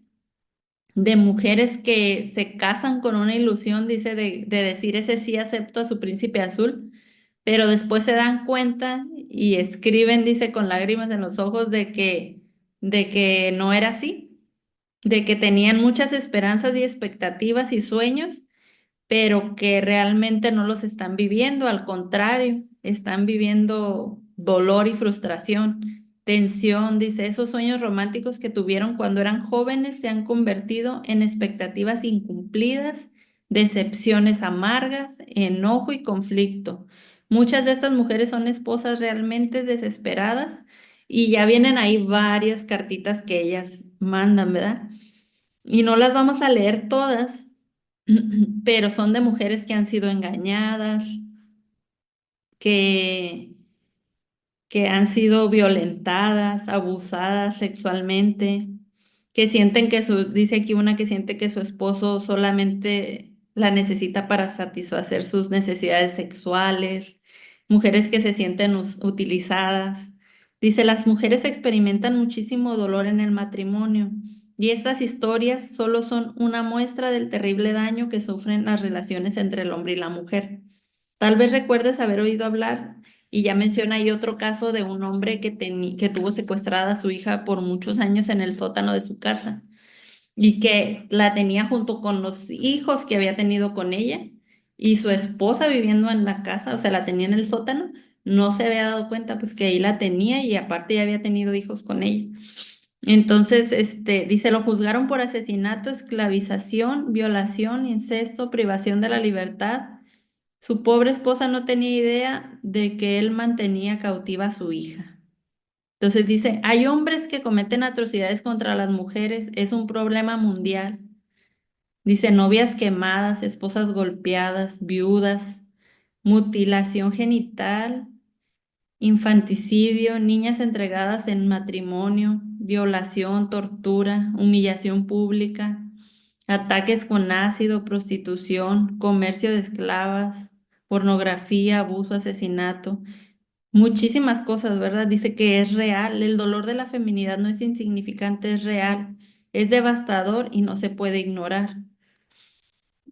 de mujeres que se casan con una ilusión, dice, de decir ese sí acepto a su príncipe azul, pero después se dan cuenta y escriben, dice, con lágrimas en los ojos de que no era así, de que tenían muchas esperanzas y expectativas y sueños, pero que realmente no los están viviendo, al contrario, están viviendo dolor y frustración, tensión, dice, esos sueños románticos que tuvieron cuando eran jóvenes se han convertido en expectativas incumplidas, decepciones amargas, enojo y conflicto. Muchas de estas mujeres son esposas realmente desesperadas y ya vienen ahí varias cartitas que ellas mandan, ¿verdad? Y no las vamos a leer todas, pero son de mujeres que han sido engañadas, que, que han sido violentadas, abusadas sexualmente, que sienten que dice aquí una que siente que su esposo solamente la necesita para satisfacer sus necesidades sexuales, mujeres que se sienten utilizadas. Dice, las mujeres experimentan muchísimo dolor en el matrimonio y estas historias solo son una muestra del terrible daño que sufren las relaciones entre el hombre y la mujer. Tal vez recuerdes haber oído hablar, y ya menciona ahí otro caso de un hombre que tuvo secuestrada a su hija por muchos años en el sótano de su casa y que la tenía junto con los hijos que había tenido con ella y su esposa viviendo en la casa, o sea, la tenía en el sótano, no se había dado cuenta pues que ahí la tenía y aparte ya había tenido hijos con ella. Entonces, dice, lo juzgaron por asesinato, esclavización, violación, incesto, privación de la libertad. Su pobre esposa no tenía idea de que él mantenía cautiva a su hija. Entonces dice, hay hombres que cometen atrocidades contra las mujeres, es un problema mundial. Dice, novias quemadas, esposas golpeadas, viudas, mutilación genital, infanticidio, niñas entregadas en matrimonio, violación, tortura, humillación pública, ataques con ácido, prostitución, comercio de esclavas, pornografía, abuso, asesinato. muchísimas cosas, ¿verdad? Dice que es real, el dolor de la feminidad no es insignificante, es real, es devastador y no se puede ignorar.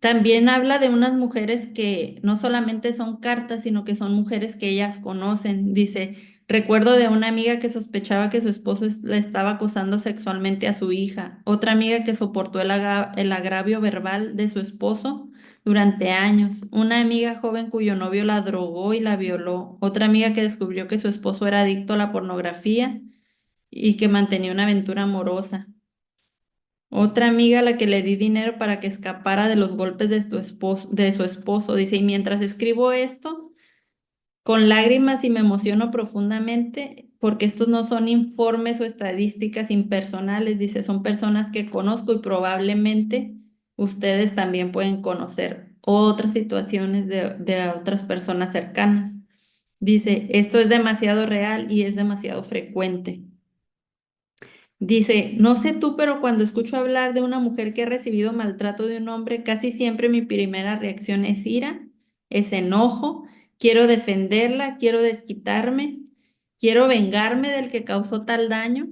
También habla de unas mujeres que no solamente son cartas, sino que son mujeres que ellas conocen. Dice, recuerdo de una amiga que sospechaba que su esposo le estaba acosando sexualmente a su hija, otra amiga que soportó el agravio verbal de su esposo durante años, una amiga joven cuyo novio la drogó y la violó, otra amiga que descubrió que su esposo era adicto a la pornografía y que mantenía una aventura amorosa. Otra amiga a la que le di dinero para que escapara de los golpes de su esposo, dice, y mientras escribo esto, con lágrimas y me emociono profundamente, porque estos no son informes o estadísticas impersonales, dice, son personas que conozco y probablemente ustedes también pueden conocer otras situaciones de otras personas cercanas. Dice, esto es demasiado real y es demasiado frecuente. Dice, no sé tú, pero cuando escucho hablar de una mujer que ha recibido maltrato de un hombre, casi siempre mi primera reacción es ira, es enojo, quiero defenderla, quiero desquitarme, quiero vengarme del que causó tal daño.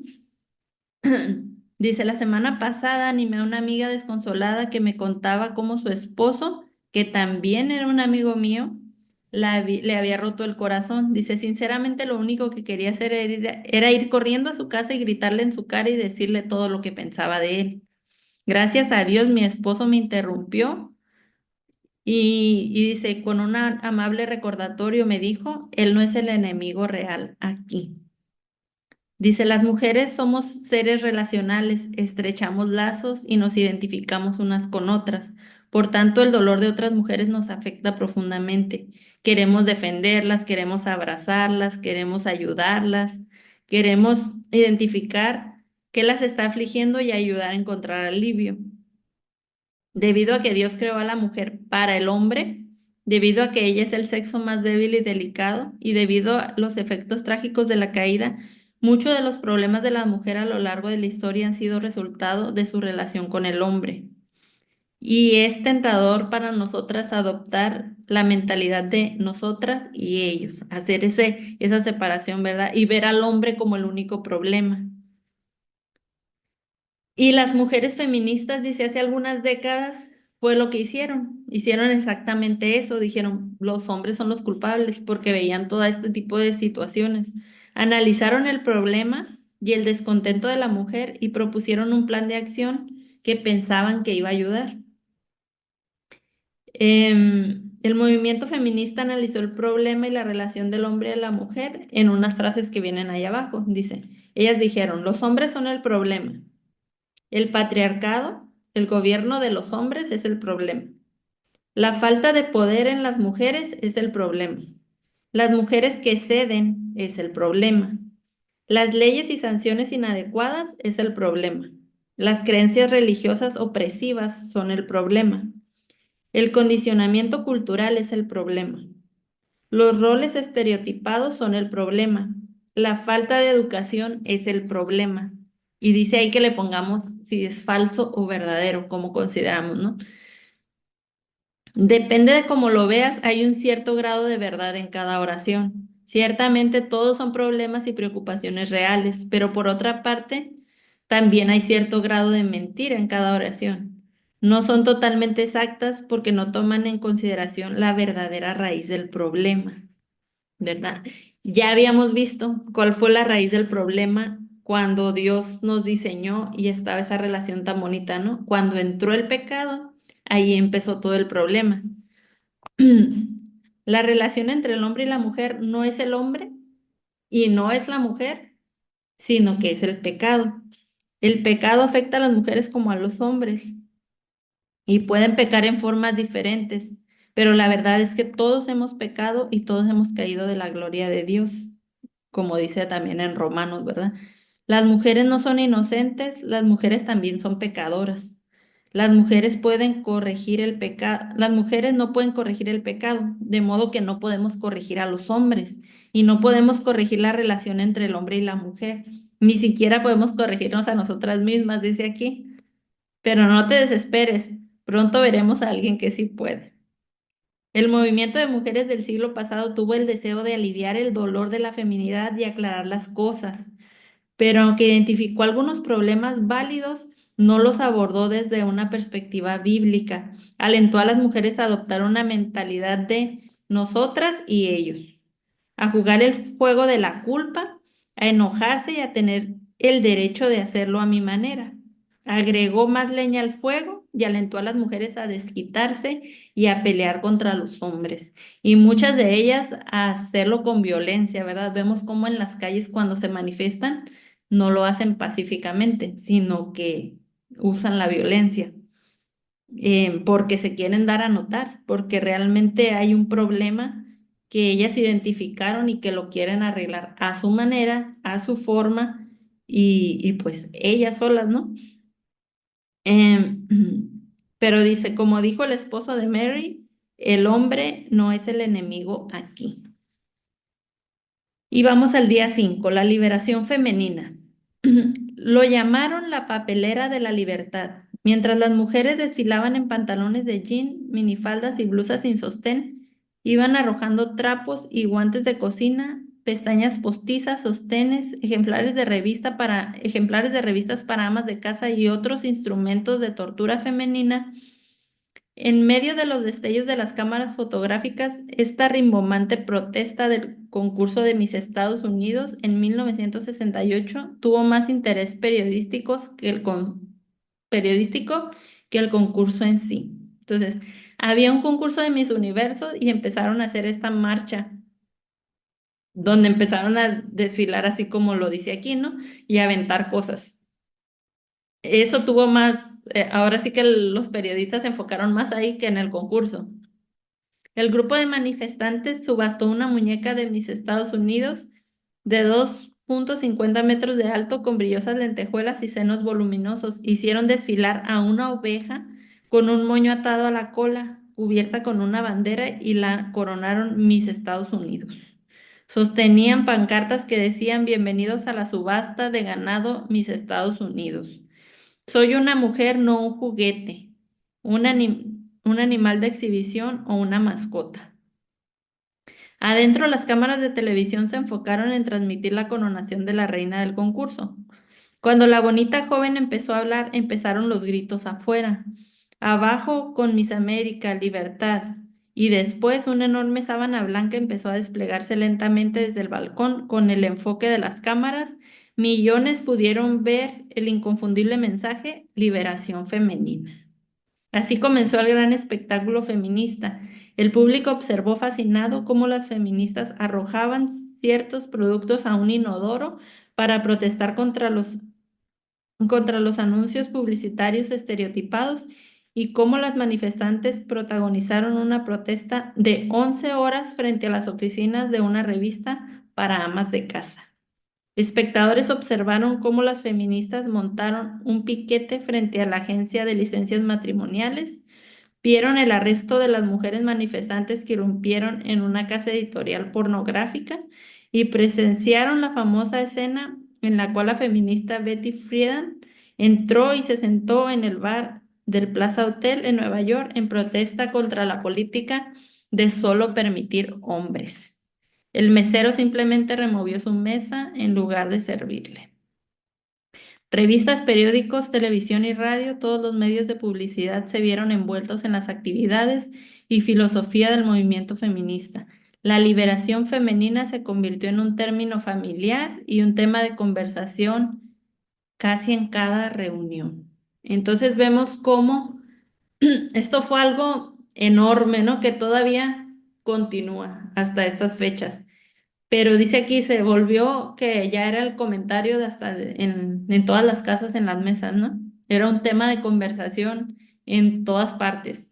Dice, la semana pasada animé a una amiga desconsolada que me contaba cómo su esposo, que también era un amigo mío, le había roto el corazón. Dice, sinceramente lo único que quería hacer era ir corriendo a su casa y gritarle en su cara y decirle todo lo que pensaba de él. Gracias a Dios mi esposo me interrumpió y dice, con un amable recordatorio me dijo, él no es el enemigo real aquí. Dice, las mujeres somos seres relacionales, estrechamos lazos y nos identificamos unas con otras. Por tanto, el dolor de otras mujeres nos afecta profundamente. Queremos defenderlas, queremos abrazarlas, queremos ayudarlas, queremos identificar qué las está afligiendo y ayudar a encontrar alivio. Debido a que Dios creó a la mujer para el hombre, debido a que ella es el sexo más débil y delicado, y debido a los efectos trágicos de la caída, muchos de los problemas de la mujer a lo largo de la historia han sido resultado de su relación con el hombre. Y es tentador para nosotras adoptar la mentalidad de nosotras y ellos, hacer esa separación, ¿verdad? Y ver al hombre como el único problema. Y las mujeres feministas, dice, hace algunas décadas fue lo que hicieron. Hicieron exactamente eso. Dijeron, los hombres son los culpables porque veían todo este tipo de situaciones. Analizaron el problema y el descontento de la mujer y propusieron un plan de acción que pensaban que iba a ayudar. El movimiento feminista analizó el problema y la relación del hombre y la mujer en unas frases que vienen ahí abajo. Dice, ellas dijeron, los hombres son el problema. El patriarcado, el gobierno de los hombres es el problema. La falta de poder en las mujeres es el problema. Las mujeres que ceden es el problema. Las leyes y sanciones inadecuadas es el problema. Las creencias religiosas opresivas son el problema. El condicionamiento cultural es el problema. Los roles estereotipados son el problema. La falta de educación es el problema. Y dice ahí que le pongamos si es falso o verdadero, como consideramos, ¿no? Depende de cómo lo veas, hay un cierto grado de verdad en cada oración. Ciertamente todos son problemas y preocupaciones reales, pero por otra parte, también hay cierto grado de mentira en cada oración. No son totalmente exactas porque no toman en consideración la verdadera raíz del problema. ¿Verdad? Ya habíamos visto cuál fue la raíz del problema cuando Dios nos diseñó y estaba esa relación tan bonita, ¿no? Cuando entró el pecado, ahí empezó todo el problema. La relación entre el hombre y la mujer no es el hombre y no es la mujer, sino que es el pecado. El pecado afecta a las mujeres como a los hombres y pueden pecar en formas diferentes, pero la verdad es que todos hemos pecado y todos hemos caído de la gloria de Dios, como dice también en Romanos, ¿verdad? Las mujeres no son inocentes, las mujeres también son pecadoras. Las mujeres pueden corregir el pecado, las mujeres no pueden corregir el pecado, de modo que no podemos corregir a los hombres y no podemos corregir la relación entre el hombre y la mujer. Ni siquiera podemos corregirnos a nosotras mismas, dice aquí. Pero no te desesperes, pronto veremos a alguien que sí puede. El movimiento de mujeres del siglo pasado tuvo el deseo de aliviar el dolor de la feminidad y aclarar las cosas, pero aunque identificó algunos problemas válidos, no los abordó desde una perspectiva bíblica. Alentó a las mujeres a adoptar una mentalidad de nosotras y ellos, a jugar el juego de la culpa, a enojarse y a tener el derecho de hacerlo a mi manera. Agregó más leña al fuego y alentó a las mujeres a desquitarse y a pelear contra los hombres. Y muchas de ellas a hacerlo con violencia, ¿verdad? Vemos cómo en las calles cuando se manifiestan no lo hacen pacíficamente, sino que usan la violencia porque se quieren dar a notar, porque realmente hay un problema que ellas identificaron y que lo quieren arreglar a su manera, a su forma y pues ellas solas, ¿no? Em, pero dice, como dijo el esposo de Mary, el hombre no es el enemigo aquí. Y vamos al día 5, la liberación femenina. Lo llamaron la papelera de la libertad. Mientras las mujeres desfilaban en pantalones de jean, minifaldas y blusas sin sostén, iban arrojando trapos y guantes de cocina, pestañas postizas, sostenes, ejemplares de revistas para amas de casa y otros instrumentos de tortura femenina. En medio de los destellos de las cámaras fotográficas, esta rimbombante protesta del concurso de Miss Estados Unidos en 1968 tuvo más interés periodístico que el concurso en sí. Entonces, había un concurso de Miss Universo y empezaron a hacer esta marcha, donde empezaron a desfilar así como lo dice aquí, ¿no? Y a aventar cosas. Eso tuvo más, ahora sí que los periodistas se enfocaron más ahí que en el concurso. El grupo de manifestantes subastó una muñeca de Miss Estados Unidos de 2,50 metros de alto con brillosas lentejuelas y senos voluminosos. Hicieron desfilar a una oveja con un moño atado a la cola, cubierta con una bandera y la coronaron Miss Estados Unidos. Sostenían pancartas que decían bienvenidos a la subasta de ganado Miss Estados Unidos. Soy una mujer, no un juguete, un animal de exhibición o una mascota. Adentro, las cámaras de televisión se enfocaron en transmitir la coronación de la reina del concurso. Cuando la bonita joven empezó a hablar, empezaron los gritos afuera. Abajo con Miss América, libertad. Y después una enorme sábana blanca empezó a desplegarse lentamente desde el balcón con el enfoque de las cámaras. Millones pudieron ver el inconfundible mensaje, liberación femenina. Así comenzó el gran espectáculo feminista. El público observó fascinado cómo las feministas arrojaban ciertos productos a un inodoro para protestar contra los anuncios publicitarios estereotipados y cómo las manifestantes protagonizaron una protesta de 11 horas frente a las oficinas de una revista para amas de casa. Espectadores observaron cómo las feministas montaron un piquete frente a la agencia de licencias matrimoniales, vieron el arresto de las mujeres manifestantes que irrumpieron en una casa editorial pornográfica y presenciaron la famosa escena en la cual la feminista Betty Friedan entró y se sentó en el bar del Plaza Hotel en Nueva York en protesta contra la política de solo permitir hombres. El mesero simplemente removió su mesa en lugar de servirle. Revistas, periódicos, televisión y radio, todos los medios de publicidad se vieron envueltos en las actividades y filosofía del movimiento feminista. La liberación femenina se convirtió en un término familiar y un tema de conversación casi en cada reunión. Entonces vemos cómo esto fue algo enorme, ¿no? Que todavía continúa hasta estas fechas. Pero dice aquí, se volvió que ya era el comentario de en todas las casas, en las mesas, ¿no? Era un tema de conversación en todas partes.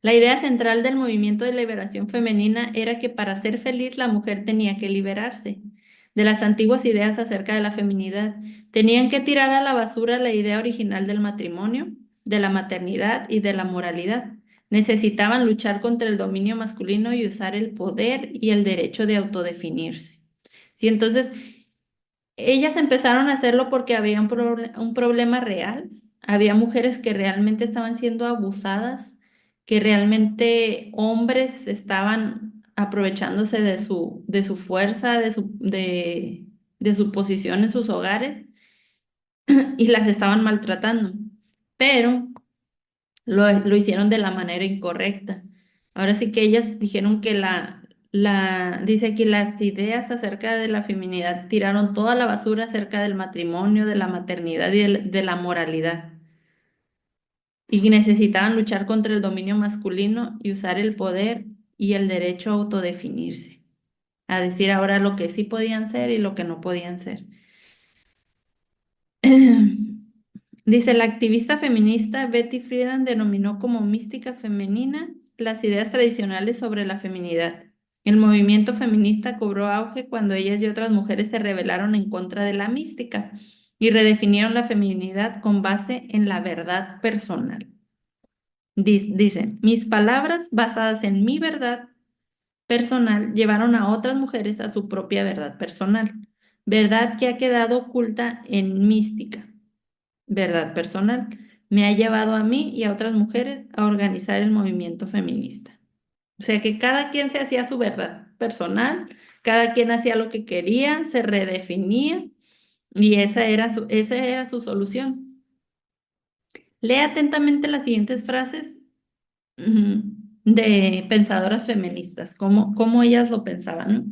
La idea central del movimiento de liberación femenina era que para ser feliz la mujer tenía que liberarse de las antiguas ideas acerca de la feminidad. Tenían que tirar a la basura la idea original del matrimonio, de la maternidad y de la moralidad. Necesitaban luchar contra el dominio masculino y usar el poder y el derecho de autodefinirse. Sí, entonces ellas empezaron a hacerlo porque había un problema real. Había mujeres que realmente estaban siendo abusadas que realmente hombres estaban aprovechándose de su fuerza, de su posición en sus hogares y las estaban maltratando, pero lo hicieron de la manera incorrecta. Ahora sí que ellas dijeron que dice aquí, las ideas acerca de la feminidad tiraron toda la basura acerca del matrimonio, de la maternidad y de la moralidad. Y necesitaban luchar contra el dominio masculino y usar el poder y el derecho a autodefinirse, a decir ahora lo que sí podían ser y lo que no podían ser. Dice, la activista feminista Betty Friedan denominó como mística femenina las ideas tradicionales sobre la feminidad. El movimiento feminista cobró auge cuando ellas y otras mujeres se rebelaron en contra de la mística y redefinieron la feminidad con base en la verdad personal. Dice, mis palabras basadas en mi verdad personal llevaron a otras mujeres a su propia verdad personal, verdad que ha quedado oculta en mística. Verdad personal, me ha llevado a mí y a otras mujeres a organizar el movimiento feminista. O sea que cada quien se hacía su verdad personal, cada quien hacía lo que quería, se redefinía y esa era su solución. Lea atentamente las siguientes frases de pensadoras feministas, cómo ellas lo pensaban, ¿no?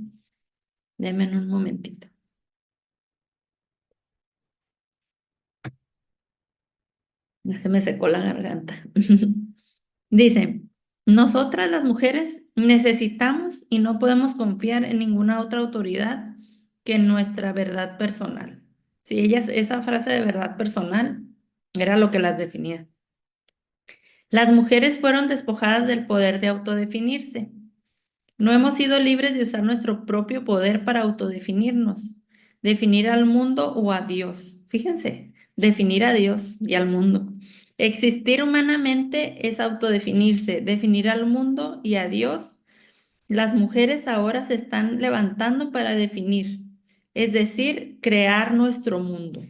Denme un momentito. Ya se me secó la garganta. Dice, nosotras las mujeres necesitamos y no podemos confiar en ninguna otra autoridad que en nuestra verdad personal. Si ellas, esa frase de verdad personal era lo que las definía. Las mujeres fueron despojadas del poder de autodefinirse. No hemos sido libres de usar nuestro propio poder para autodefinirnos, definir al mundo o a Dios. Fíjense, definir a Dios y al mundo. Existir humanamente es autodefinirse, definir al mundo y a Dios. Las mujeres ahora se están levantando para definir, es decir, crear nuestro mundo.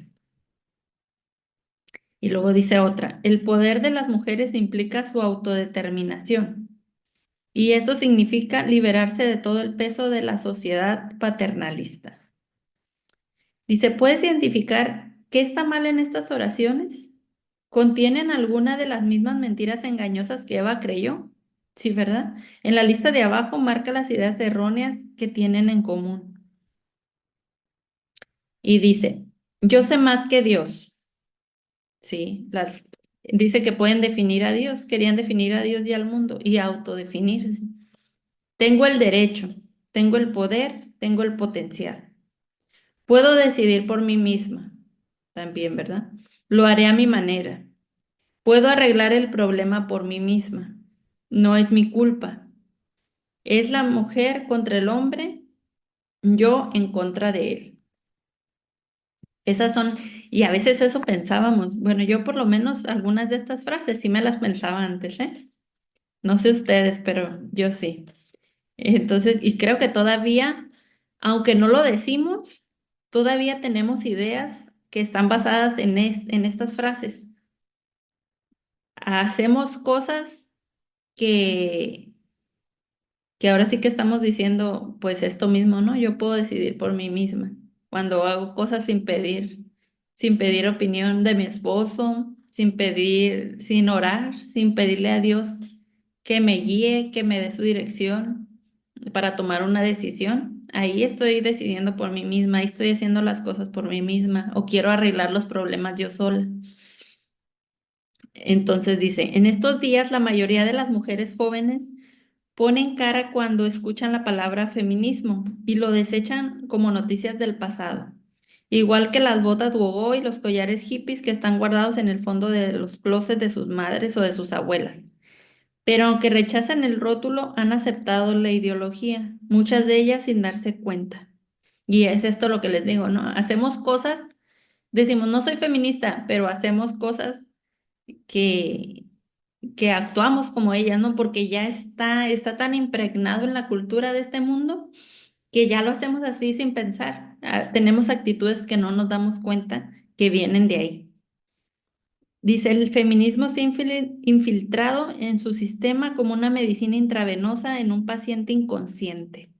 Y luego dice otra, el poder de las mujeres implica su autodeterminación. Y esto significa liberarse de todo el peso de la sociedad paternalista. Dice, ¿puedes identificar qué está mal en estas oraciones? ¿Contienen alguna de las mismas mentiras engañosas que Eva creyó? Sí, ¿verdad? En la lista de abajo marca las ideas erróneas que tienen en común. Y dice, yo sé más que Dios. Sí, dice que pueden definir a Dios, querían definir a Dios y al mundo y autodefinirse. Tengo el derecho, tengo el poder, tengo el potencial. Puedo decidir por mí misma, también, ¿verdad? Lo haré a mi manera. Puedo arreglar el problema por mí misma. No es mi culpa. Es la mujer contra el hombre, yo en contra de él. Esas son, y a veces eso pensábamos. Bueno, yo por lo menos algunas de estas frases sí me las pensaba antes, ¿eh? No sé ustedes, pero yo sí. Entonces, y creo que todavía, aunque no lo decimos, todavía tenemos ideas que están basadas en estas frases. Hacemos cosas que, que ahora sí que estamos diciendo, pues esto mismo, ¿no? Yo puedo decidir por mí misma. Cuando hago cosas sin pedir opinión de mi esposo, sin orar, sin pedirle a Dios que me guíe, que me dé su dirección para tomar una decisión. Ahí estoy decidiendo por mí misma, ahí estoy haciendo las cosas por mí misma o quiero arreglar los problemas yo sola. Entonces dice, en estos días la mayoría de las mujeres jóvenes ponen cara cuando escuchan la palabra feminismo y lo desechan como noticias del pasado. Igual que las botas gogo y los collares hippies que están guardados en el fondo de los closets de sus madres o de sus abuelas. Pero aunque rechazan el rótulo, han aceptado la ideología, muchas de ellas sin darse cuenta. Y es esto lo que les digo, ¿no? Hacemos cosas, decimos, no soy feminista, pero hacemos cosas que, que actuamos como ellas, ¿no? Porque ya está tan impregnado en la cultura de este mundo que ya lo hacemos así sin pensar. Tenemos actitudes que no nos damos cuenta que vienen de ahí. Dice, el feminismo se ha infiltrado en su sistema como una medicina intravenosa en un paciente inconsciente,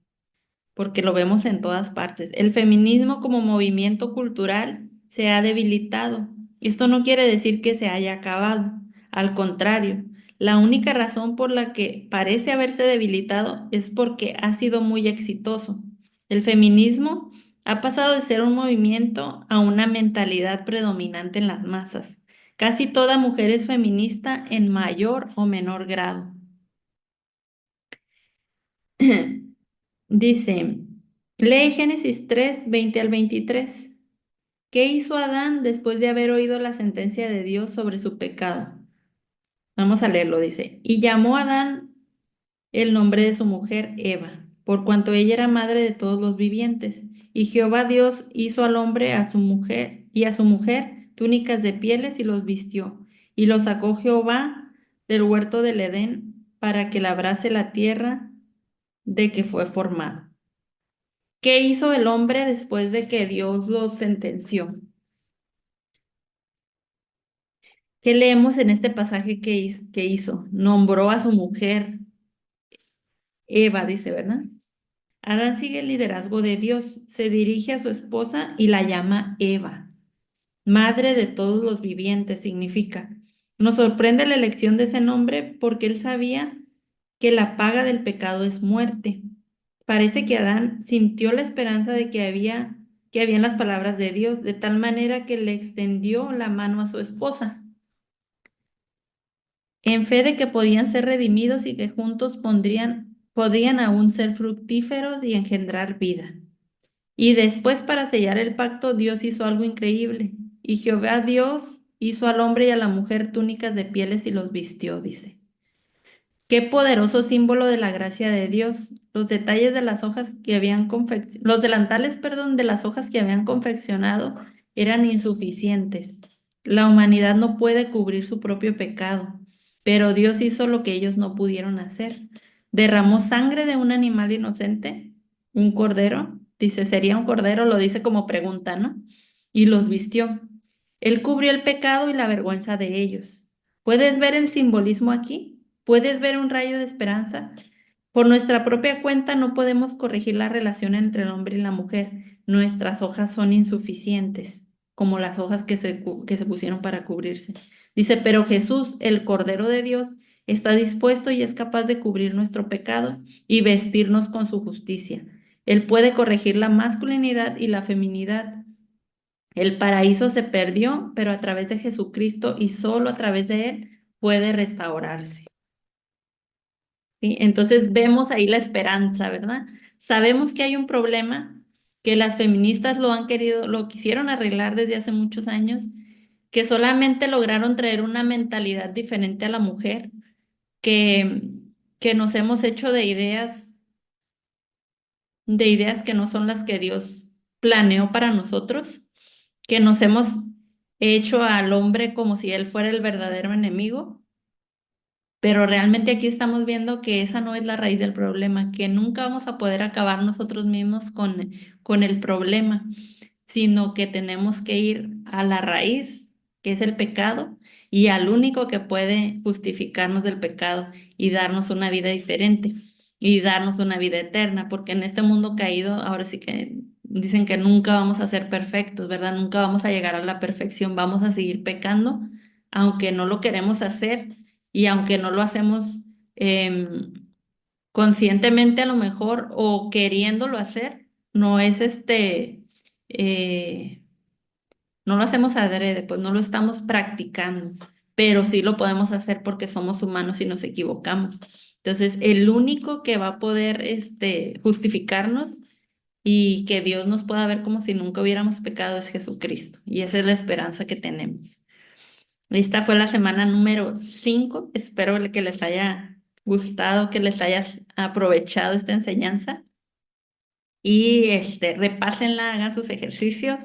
porque lo vemos en todas partes. El feminismo como movimiento cultural se ha debilitado. Esto no quiere decir que se haya acabado. Al contrario, la única razón por la que parece haberse debilitado es porque ha sido muy exitoso. El feminismo ha pasado de ser un movimiento a una mentalidad predominante en las masas. Casi toda mujer es feminista en mayor o menor grado. Dice, lee Génesis 3, 20 al 23. ¿Qué hizo Adán después de haber oído la sentencia de Dios sobre su pecado? Vamos a leerlo, dice. Y llamó a Adán el nombre de su mujer Eva, por cuanto ella era madre de todos los vivientes. Y Jehová Dios hizo al hombre a su mujer y a su mujer túnicas de pieles y los vistió. Y los sacó Jehová del huerto del Edén para que labrase la tierra de que fue formado. ¿Qué hizo el hombre después de que Dios lo sentenció? ¿Qué leemos en este pasaje que hizo? Nombró a su mujer Eva, dice, ¿verdad? Adán sigue el liderazgo de Dios, se dirige a su esposa y la llama Eva. Madre de todos los vivientes significa. Nos sorprende la elección de ese nombre porque él sabía que la paga del pecado es muerte. Parece que Adán sintió la esperanza de que habían las palabras de Dios, de tal manera que le extendió la mano a su esposa, en fe de que podían ser redimidos y que juntos podían aún ser fructíferos y engendrar vida. Y después, para sellar el pacto, Dios hizo algo increíble. Y Jehová Dios hizo al hombre y a la mujer túnicas de pieles y los vistió, dice. Qué poderoso símbolo de la gracia de Dios. Los detalles de las hojas que habían los delantales, perdón, de las hojas que habían confeccionado eran insuficientes. La humanidad no puede cubrir su propio pecado, pero Dios hizo lo que ellos no pudieron hacer. Derramó sangre de un animal inocente, un cordero, dice, sería un cordero, lo dice como pregunta, ¿no? Y los vistió. Él cubrió el pecado y la vergüenza de ellos. ¿Puedes ver el simbolismo aquí? ¿Puedes ver un rayo de esperanza? Por nuestra propia cuenta no podemos corregir la relación entre el hombre y la mujer. Nuestras hojas son insuficientes, como las hojas que se pusieron para cubrirse. Dice, pero Jesús, el Cordero de Dios, está dispuesto y es capaz de cubrir nuestro pecado y vestirnos con su justicia. Él puede corregir la masculinidad y la feminidad. El paraíso se perdió, pero a través de Jesucristo y solo a través de Él puede restaurarse. ¿Sí? Entonces vemos ahí la esperanza, ¿verdad? Sabemos que hay un problema, que las feministas lo quisieron arreglar desde hace muchos años, que solamente lograron traer una mentalidad diferente a la mujer, que, que nos hemos hecho de ideas que no son las que Dios planeó para nosotros, que nos hemos hecho al hombre como si él fuera el verdadero enemigo. Pero realmente aquí estamos viendo que esa no es la raíz del problema, que nunca vamos a poder acabar nosotros mismos con el problema, sino que tenemos que ir a la raíz, que es el pecado, y al único que puede justificarnos del pecado y darnos una vida diferente y darnos una vida eterna, porque en este mundo caído, ahora sí que dicen que nunca vamos a ser perfectos, ¿verdad? Nunca vamos a llegar a la perfección, vamos a seguir pecando, aunque no lo queremos hacer y aunque no lo hacemos em, conscientemente a lo mejor o queriéndolo hacer, no es eh, no lo hacemos adrede, pues no lo estamos practicando, pero sí lo podemos hacer porque somos humanos y nos equivocamos. Entonces, el único que va a poder justificarnos y que Dios nos pueda ver como si nunca hubiéramos pecado es Jesucristo. Y esa es la esperanza que tenemos. Esta fue la semana número 5. Espero que les haya gustado, que les haya aprovechado esta enseñanza y repásenla, hagan sus ejercicios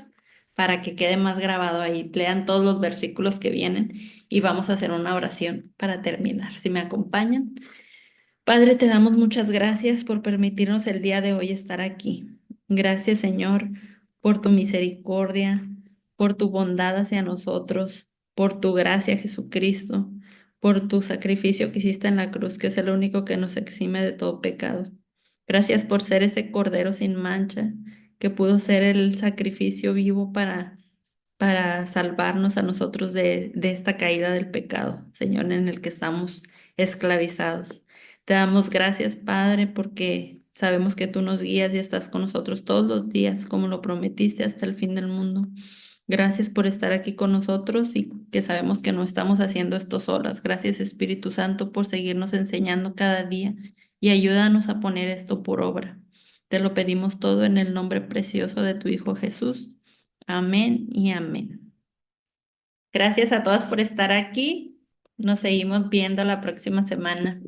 para que quede más grabado ahí. Lean todos los versículos que vienen y vamos a hacer una oración para terminar. Si me acompañan. Padre, te damos muchas gracias por permitirnos el día de hoy estar aquí. Gracias, Señor, por tu misericordia, por tu bondad hacia nosotros, por tu gracia, Jesucristo, por tu sacrificio que hiciste en la cruz, que es el único que nos exime de todo pecado. Gracias por ser ese cordero sin mancha, que pudo ser el sacrificio vivo para salvarnos a nosotros de esta caída del pecado, Señor, en el que estamos esclavizados. Te damos gracias, Padre, porque sabemos que tú nos guías y estás con nosotros todos los días, como lo prometiste hasta el fin del mundo. Gracias por estar aquí con nosotros y que sabemos que no estamos haciendo esto solas. Gracias, Espíritu Santo, por seguirnos enseñando cada día y ayúdanos a poner esto por obra. Te lo pedimos todo en el nombre precioso de tu Hijo Jesús. Amén y amén. Gracias a todas por estar aquí. Nos seguimos viendo la próxima semana.